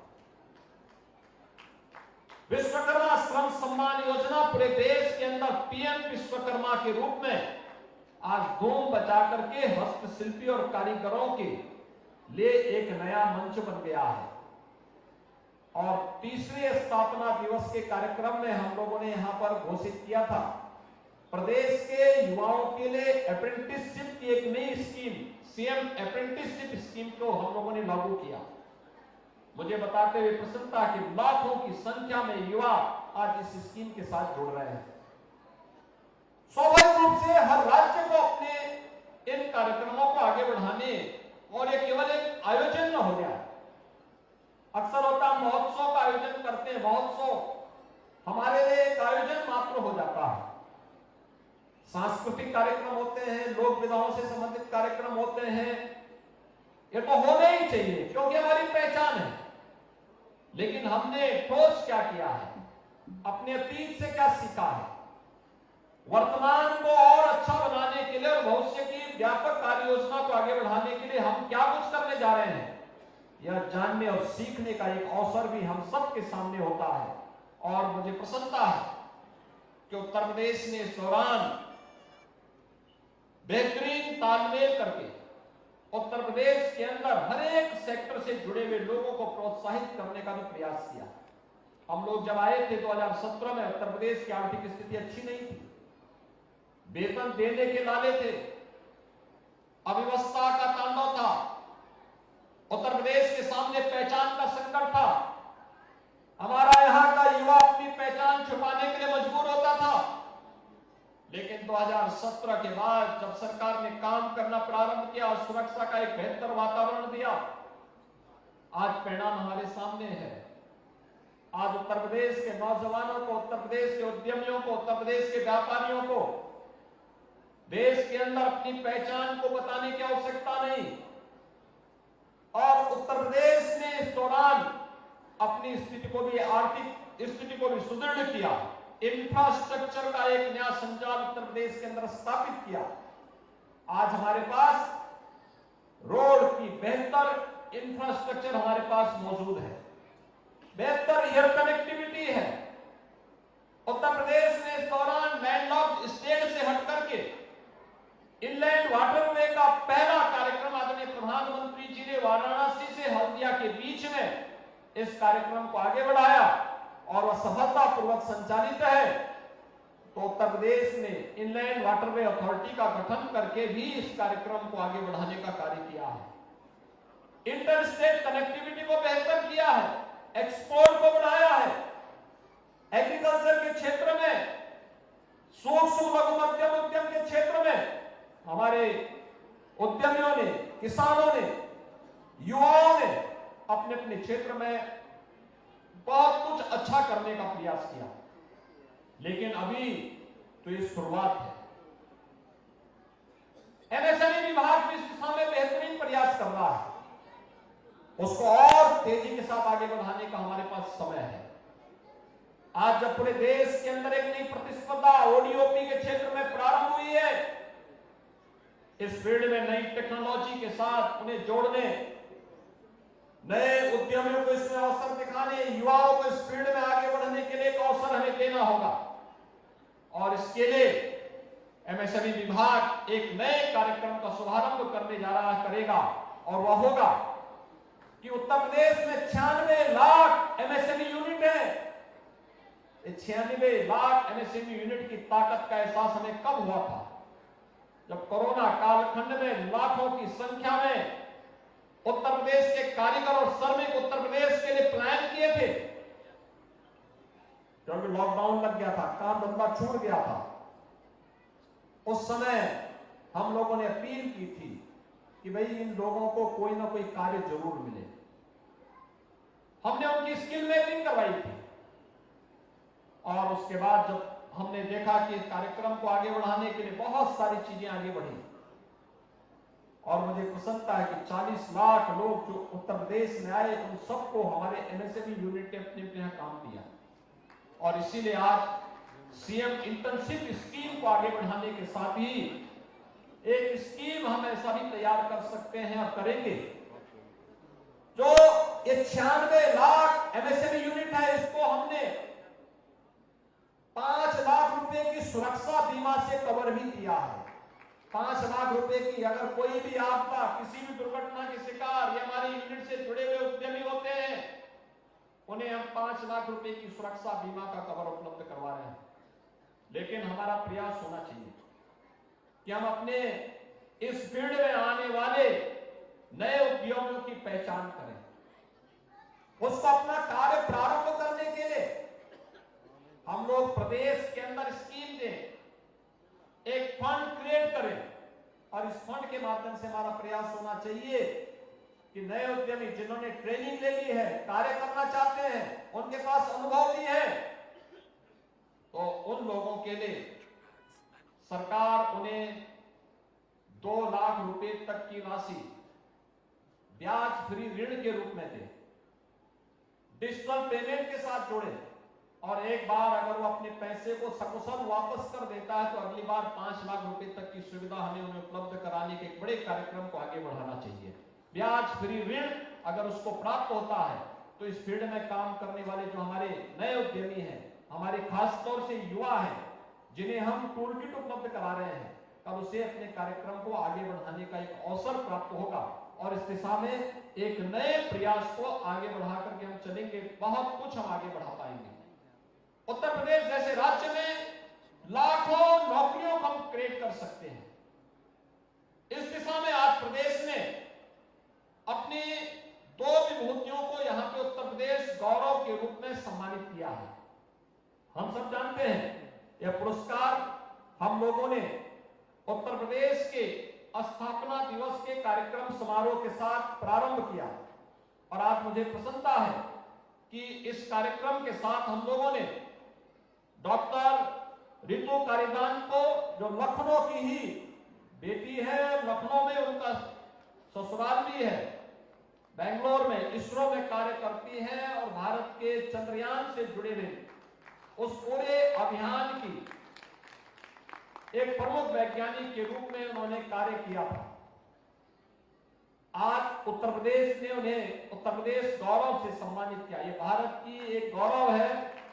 विश्वकर्मा श्रम सम्मान योजना पूरे देश के अंदर पीएम विश्वकर्मा के रूप में आज धूम बचा करके हस्तशिल्पी और कारीगरों के लिए एक नया मंच बन गया है। और तीसरे स्थापना दिवस के कार्यक्रम में हम लोगों ने यहां पर घोषित किया था प्रदेश के युवाओं के लिए अप्रेंटिसशिप की एक नई स्कीम, सीएम अप्रेंटिसशिप स्कीम को हम लोगों ने लागू किया। मुझे बताते हुए प्रसन्नता कि लाखों की संख्या में युवा आज इस स्कीम के साथ जुड़ रहे हैं। स्वाभाविक रूप से हर राज्य को अपने इन कार्यक्रमों को आगे बढ़ाने, और ये केवल एक आयोजन न हो गया। अक्सर होता महोत्सव का आयोजन करते हैं, महोत्सव हमारे लिए एक आयोजन मात्र हो जाता है। सांस्कृतिक कार्यक्रम होते हैं, लोक विधाओं से संबंधित कार्यक्रम होते हैं, ये तो होने ही चाहिए क्योंकि हमारी पहचान है। लेकिन हमने ठोस क्या किया है, अपने अतीत से क्या सीखा है, वर्तमान को और अच्छा बनाने के लिए और भविष्य की व्यापक कार्य योजना को आगे बढ़ाने के लिए हम क्या कुछ करने जा रहे हैं, यह जानने और सीखने का एक अवसर भी हम सबके सामने होता है। और मुझे प्रसन्नता है कि उत्तर प्रदेश ने इस दौरान बेहतरीन तालमेल करके उत्तर प्रदेश के अंदर हर एक सेक्टर से जुड़े हुए लोगों को प्रोत्साहित करने का भी प्रयास किया। हम लोग जब आए थे 2017 में, उत्तर प्रदेश की आर्थिक स्थिति अच्छी नहीं थी, वेतन देने के लाले थे, अव्यवस्था का तांडव था, उत्तर प्रदेश के सामने पहचान का संकट था। हमारा यहां का युवा अपनी पहचान छुपाने के लिए मजबूर होता था। लेकिन 2017 के बाद जब सरकार ने काम करना प्रारंभ किया और सुरक्षा का एक बेहतर वातावरण दिया, आज परिणाम हमारे सामने है। आज उत्तर प्रदेश के नौजवानों को, उत्तर प्रदेश के उद्यमियों को, उत्तर प्रदेश के व्यापारियों को देश के अंदर अपनी पहचान को बताने की आवश्यकता नहीं। और उत्तर प्रदेश ने इस दौरान अपनी स्थिति को भी, आर्थिक स्थिति को भी सुदृढ़ किया। इंफ्रास्ट्रक्चर का एक नया संचार उत्तर प्रदेश के अंदर स्थापित किया। आज हमारे पास रोड की बेहतर इंफ्रास्ट्रक्चर हमारे पास मौजूद है, बेहतर एयर कनेक्टिविटी है। उत्तर प्रदेश ने इस दौरान लैंडलॉक्ड स्टेट से हट करके इनलैंड वाटरवे का पहला कार्यक्रम आदरणीय प्रधानमंत्री जी ने वाराणसी से हल्दिया के बीच में इस कार्यक्रम को आगे बढ़ाया और वह सफलतापूर्वक संचालित है। तो उत्तर प्रदेश ने इनलैंड वाटरवे अथॉरिटी का गठन करके भी इस कार्यक्रम को आगे बढ़ाने का कार्य किया है। इंटर स्टेट कनेक्टिविटी को बेहतर किया है, एक्सपोर्ट को बढ़ाया है। एग्रीकल्चर के क्षेत्र में, सूक्ष्म लघु मध्यम उद्यम के क्षेत्र में हमारे उद्यमियों ने, किसानों ने, युवाओं ने अपने अपने क्षेत्र में बहुत कुछ अच्छा करने का प्रयास किया। लेकिन अभी तो ये शुरुआत है। एमएसएमई विभाग भी इस दिशा में बेहतरीन प्रयास कर रहा है, उसको और तेजी के साथ आगे बढ़ाने का हमारे पास समय है। आज जब पूरे देश के अंदर एक नई प्रतिस्पर्धा ओडीओपी के क्षेत्र में प्रारंभ हुई है, इस फील्ड में नई टेक्नोलॉजी के साथ उन्हें जोड़ने, नए उद्यमियों को इसमें अवसर दिखाने, युवाओं को इस फील्ड में आगे बढ़ने के लिए एक अवसर हमें देना होगा। और इसके लिए एमएसएमई विभाग एक नए कार्यक्रम का शुभारंभ करने जा रहा करेगा, और वह होगा कि उत्तर प्रदेश में 96 लाख एमएसएमई यूनिट है। 96 लाख एमएसएमई यूनिट की ताकत का एहसास हमें कब हुआ था? जब कोरोना कालखंड में लाखों की संख्या में उत्तर प्रदेश के कारीगर और श्रमिक उत्तर प्रदेश के लिए प्लान किए थे, क्योंकि लॉकडाउन लग गया था, काम धंधा छूट गया था। उस समय हम लोगों ने अपील की थी कि भाई इन लोगों को कोई ना कोई कार्य जरूर मिले। हमने उनकी स्किल मैपिंग करवाई थी, और उसके बाद जब हमने देखा कि कार्यक्रम को आगे बढ़ाने के लिए बहुत सारी चीजें आगे बढ़ी, और मुझे प्रसन्नता है कि 40 लाख लोग जो उत्तर प्रदेश में आए, उन सबको हमारे एमएसएमई यूनिट ने अपने अपने यहाँ काम दिया। और इसीलिए आज सीएम इंटर्नशिप स्कीम को आगे बढ़ाने के साथ ही एक स्कीम हम ऐसा भी तैयार कर सकते हैं और करेंगे, जो ये 96 लाख एमएसएमई यूनिट है, इसको हमने 5 लाख रुपए की सुरक्षा बीमा से कवर भी किया है। 5 लाख रुपए की, अगर कोई भी आपदा, किसी भी दुर्घटना के शिकार ये हमारी यूनिट से जुड़े हुए उद्यमी होते हैं, उन्हें हम 5 लाख रुपए की सुरक्षा बीमा का कवर उपलब्ध करवा रहे हैं। लेकिन हमारा प्रयास होना चाहिए कि हम अपने इस फील्ड में आने वाले नए उद्योगों की पहचान करें, उसको अपना कार्य प्रारंभ करने के लिए हम लोग प्रदेश के अंदर स्कीम दें, एक फंड क्रिएट करें, और इस फंड के माध्यम से हमारा प्रयास होना चाहिए कि नए उद्यमी जिन्होंने ट्रेनिंग ले ली है, कार्य करना चाहते हैं, उनके पास अनुभव भी है, तो उन लोगों के लिए सरकार उन्हें 2 लाख रुपए तक की राशि ब्याज फ्री ऋण के रूप में दे, डिजिटल पेमेंट के साथ जोड़े, और एक बार अगर वो अपने पैसे को सकुशल वापस कर देता है तो अगली बार 5 लाख रुपए तक की सुविधा हमें उन्हें उपलब्ध कराने के एक बड़े कार्यक्रम को आगे बढ़ाना चाहिए। ब्याज फ्री ऋण अगर उसको प्राप्त होता है तो इस फील्ड में काम करने वाले जो हमारे नए उद्यमी हैं, हमारे खास तौर से युवा हैं, जिन्हें हम टूल किट उपलब्ध करा रहे हैं, कल उसे अपने कार्यक्रम को आगे बढ़ाने का एक अवसर प्राप्त होगा, और इस दिशा में एक नए प्रयास को आगे बढ़ा करके हम चलेंगे, बहुत कुछ हम आगे बढ़ा पाएंगे। उत्तर प्रदेश जैसे राज्य में लाखों नौकरियों को हम क्रिएट कर सकते हैं। इस दिशा में आज प्रदेश ने अपनी 2 विभूतियों को यहां पे उत्तर प्रदेश गौरव के रूप में सम्मानित किया है। हम सब जानते हैं यह पुरस्कार हम लोगों ने उत्तर प्रदेश के स्थापना दिवस के कार्यक्रम समारोह के साथ प्रारंभ किया, और आज मुझे प्रसन्नता है कि इस कार्यक्रम के साथ हम लोगों ने डॉक्टर रितु कारीदान को, जो लखनऊ की ही बेटी है, लखनऊ में उनका ससुराल भी है, बेंगलोर में इसरो में कार्य करती है, और भारत के चंद्रयान से जुड़े हुए उस पूरे अभियान की एक प्रमुख वैज्ञानिक के रूप में उन्होंने कार्य किया था। आज उत्तर प्रदेश ने उन्हें उत्तर प्रदेश गौरव से सम्मानित किया। ये भारत की एक गौरव है,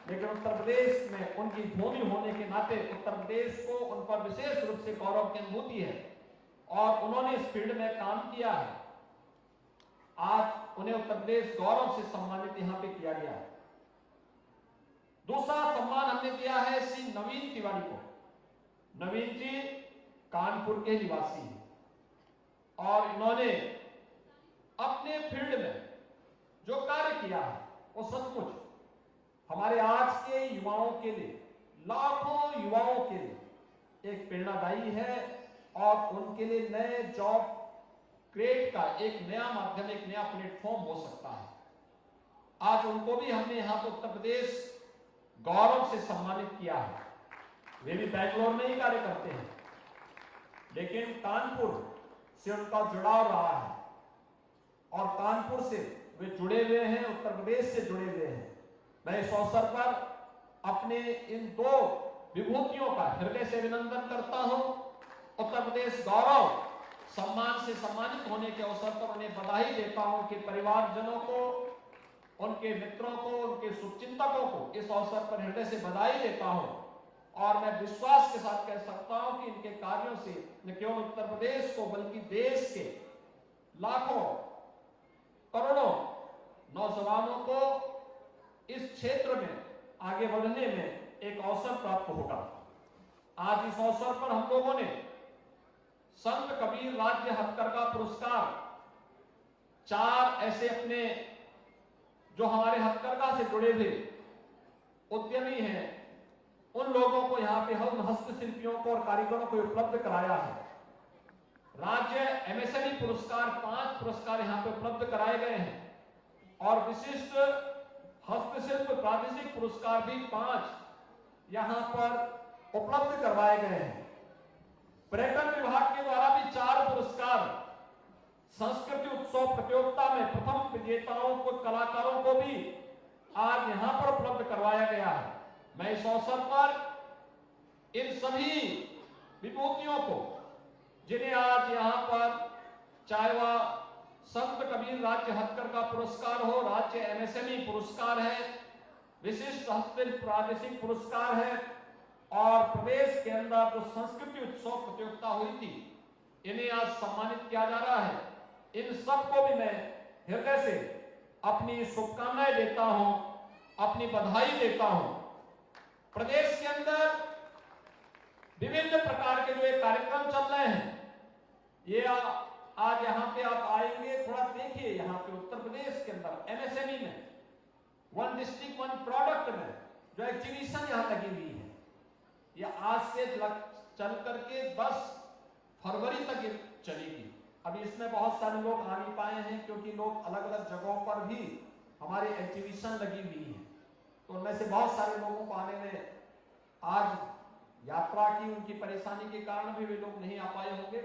लेकिन उत्तर प्रदेश में उनकी भूमि होने के नाते उत्तर प्रदेश को उन पर विशेष रूप से गौरव की अनुभूति है, और उन्होंने इस फील्ड में काम किया है। आज उन्हें उत्तर प्रदेश गौरव से सम्मानित यहां पे किया गया है। दूसरा सम्मान हमने दिया है श्री नवीन तिवारी को। नवीन जी कानपुर के निवासी हैं, और इन्होंने अपने फील्ड में जो कार्य किया है वो सचमुच हमारे आज के युवाओं के लिए, लाखों युवाओं के लिए एक प्रेरणादायी है, और उनके लिए नए जॉब क्रिएट का एक नया माध्यम, एक नया प्लेटफॉर्म हो सकता है। आज उनको भी हमने यहां पर उत्तर प्रदेश गौरव से सम्मानित किया है। वे भी बेंगलोर में ही कार्य करते हैं, लेकिन कानपुर से उनका जुड़ाव रहा है, और कानपुर से वे जुड़े हुए हैं, उत्तर प्रदेश से जुड़े हुए हैं। मैं इस अवसर पर अपने इन 2 विभूतियों का हृदय से अभिनंदन करता हूं। उत्तर प्रदेश गौरव सम्मान से सम्मानित होने के अवसर पर उन्हें बधाई देता हूं कि परिवारजनों को, उनके मित्रों को, उनके शुभचिंतकों को इस अवसर पर हृदय से बधाई देता हूं, और मैं विश्वास के साथ कह सकता हूं कि इनके कार्यों से न केवल उत्तर प्रदेश को बल्कि देश के लाखों करोड़ों नौजवानों को इस क्षेत्र में आगे बढ़ने में एक अवसर प्राप्त होगा। आज इस अवसर पर हम लोगों ने संत कबीर राज्य हथकरघा पुरस्कार 4 ऐसे अपने जो हमारे हथकरघा से जुड़े हुए उद्यमी हैं, उन लोगों को यहाँ पे हम हस्तशिल्पियों को और कारीगरों को उपलब्ध कराया है। राज्य एमएसएमई पुरस्कार 5 पुरस्कार यहाँ पे उपलब्ध कराए गए हैं, और विशिष्ट हस्तशिल्प प्रादेशिक पुरस्कार भी 5 यहाँ पर उपलब्ध करवाए गए हैं। पर्यटन विभाग के द्वारा भी 4 पुरस्कार संस्कृति उत्सव प्रतियोगिता में प्रथम विजेताओं को, कलाकारों को भी आज यहां पर उपलब्ध करवाया गया है। मैं इस अवसर पर इन सभी विभूतियों को, जिन्हें आज यहाँ पर चाहे वह संत कबीर राज्य हथकरघा पुरस्कार हो, राज्य एमएसएमई पुरस्कार है, विशिष्ट हस्तशिल्प प्रादेशिक पुरस्कार है, और प्रदेश के अंदर जो संस्कृति उत्सव प्रतियोगिता हुई थी, इन्हें आज सम्मानित किया जा रहा है। इन सबको भी मैं हृदय से अपनी शुभकामनाएं देता हूं, अपनी बधाई देता हूं। प्रदेश के अंदर विभिन्न प्रकार के जो ये कार्यक्रम चल रहे हैं, ये आज यहाँ पे आप आएंगे, थोड़ा देखिए यहाँ पे उत्तर प्रदेश के अंदर एमएसएमई में, वन डिस्ट्रिक्ट वन प्रोडक्ट में जो एग्जीबिशन यहाँ लगी हुई है, ये आज से चल करके 10 फरवरी तक ये चलेगी। अभी इसमें बहुत सारे लोग आ नहीं पाए हैं क्योंकि लोग अलग अलग जगहों पर भी हमारी एग्जीबिशन लगी हुई है, तो उनमें से बहुत सारे लोगों को आने में आज यात्रा की उनकी परेशानी के कारण भी वे लोग नहीं आ पाए होंगे,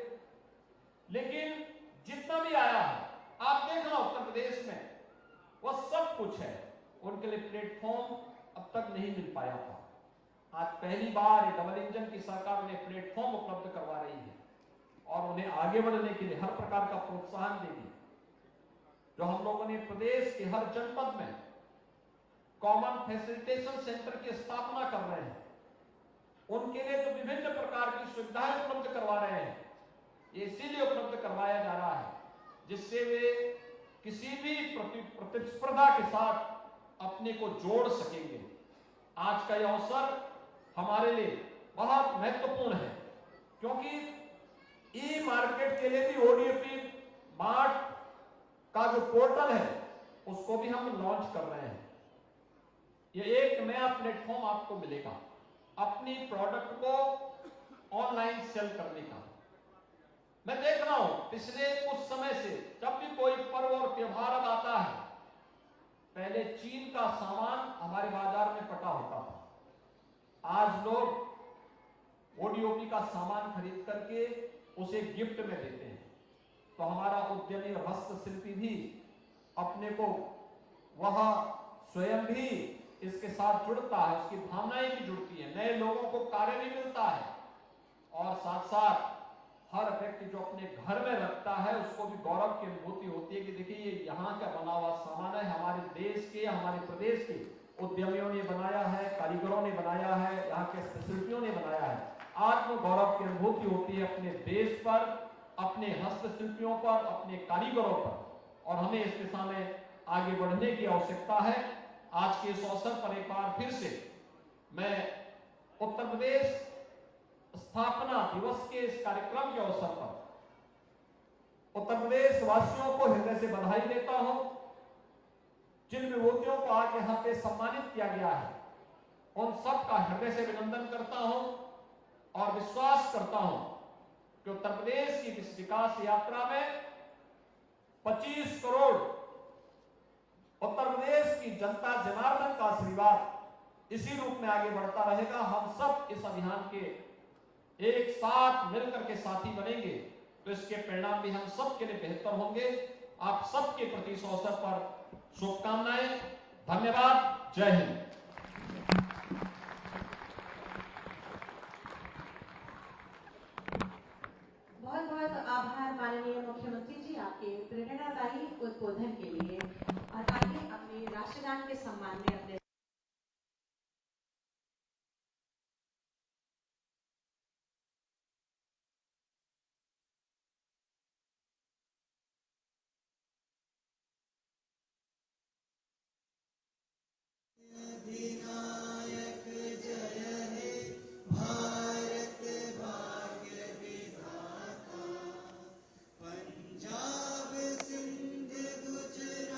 लेकिन जितना भी आया है आप देखना उत्तर प्रदेश में वह सब कुछ है। उनके लिए प्लेटफॉर्म अब तक नहीं मिल पाया था, आज पहली बार ये डबल इंजन की सरकार उन्हें प्लेटफॉर्म उपलब्ध करवा रही है और उन्हें आगे बढ़ने के लिए हर प्रकार का प्रोत्साहन देगी। जो हम लोगों ने प्रदेश के हर जनपद में कॉमन फैसिलिटेशन सेंटर की स्थापना कर रहे हैं, उनके लिए जो विभिन्न प्रकार की सुविधाएं उपलब्ध करवा रहे हैं, ये इसीलिए उपलब्ध करवाया जा रहा है जिससे वे किसी भी प्रतिस्पर्धा के साथ अपने को जोड़ सकेंगे। आज का यह अवसर हमारे लिए बहुत महत्वपूर्ण है क्योंकि ई मार्केट के लिए भी ओडीएपी मार्ट का जो पोर्टल है उसको भी हम लॉन्च कर रहे हैं। यह एक नया प्लेटफॉर्म आपको मिलेगा अपनी प्रोडक्ट को ऑनलाइन सेल करने का। मैं देख रहा हूं पिछले कुछ समय से जब भी कोई पर्व और त्योहार आता है, पहले चीन का सामान हमारे बाजार में पटा होता था, आज लोग ओडीओपी का सामान खरीद करके उसे गिफ्ट में देते हैं। तो हमारा उद्यमी और हस्तशिल्पी भी अपने को वह स्वयं भी इसके साथ जुड़ता है, उसकी भावनाएं भी जुड़ती है, नए लोगों को कार्य भी मिलता है और साथ साथ हर व्यक्ति जो अपने घर में रखता है उसको भी गौरव की अनुभूति होती है कि देखिए ये यहाँ का बना हुआ सामान है, हमारे देश के, हमारे प्रदेश के उद्यमियों ने बनाया है, कारीगरों ने बनाया है, यहाँ के हस्तशिल्पियों ने बनाया है। आत्म गौरव की अनुभूति होती है अपने देश पर, अपने हस्तशिल्पियों पर, अपने कारीगरों पर, और हमें इस दिशा में आगे बढ़ने की आवश्यकता है। आज के इस अवसर पर एक बार फिर से मैं उत्तर प्रदेश स्थापना दिवस के इस कार्यक्रम के अवसर पर उत्तर प्रदेश वासियों को हृदय से बधाई देता हूं। जिन विभूतियों को आज यहां पे सम्मानित किया गया है उन सब का हृदय से अभिनंदन करता हूं और विश्वास करता हूं कि उत्तर प्रदेश की इस विकास यात्रा में 25 करोड़ उत्तर प्रदेश की जनता जनार्दन का आशीर्वाद इसी रूप में आगे बढ़ता रहेगा। हम सब इस अभियान के एक साथ मिलकर के साथी बनेंगे तो इसके परिणाम भी हम सबके लिए बेहतर होंगे। आप सबके प्रति इस अवसर पर शुभकामनाएं, धन्यवाद, जय हिंद। बहुत बहुत आभार माननीय मुख्यमंत्री जी आपके प्रेरणादायी उद्बोधन के लिए। और आगे अपने राष्ट्रगान के सम्मान में अपने अधिनायक जय हे भारत भाग्य विधाता, पंजाब सिंध गुजरात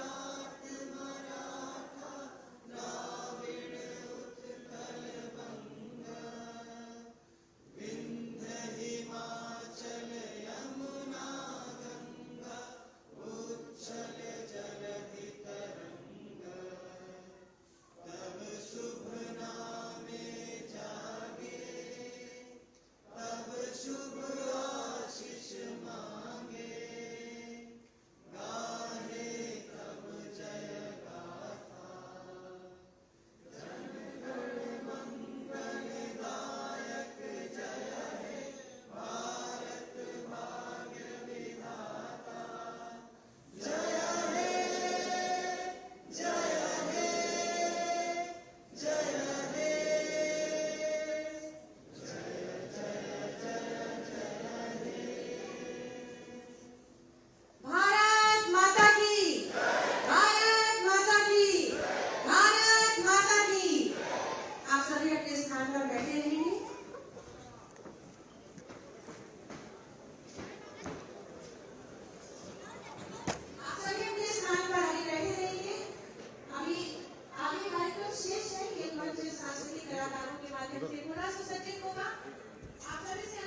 कलाकारों के माध्यम से पुनः सुसज्जित होगा। आप सभी से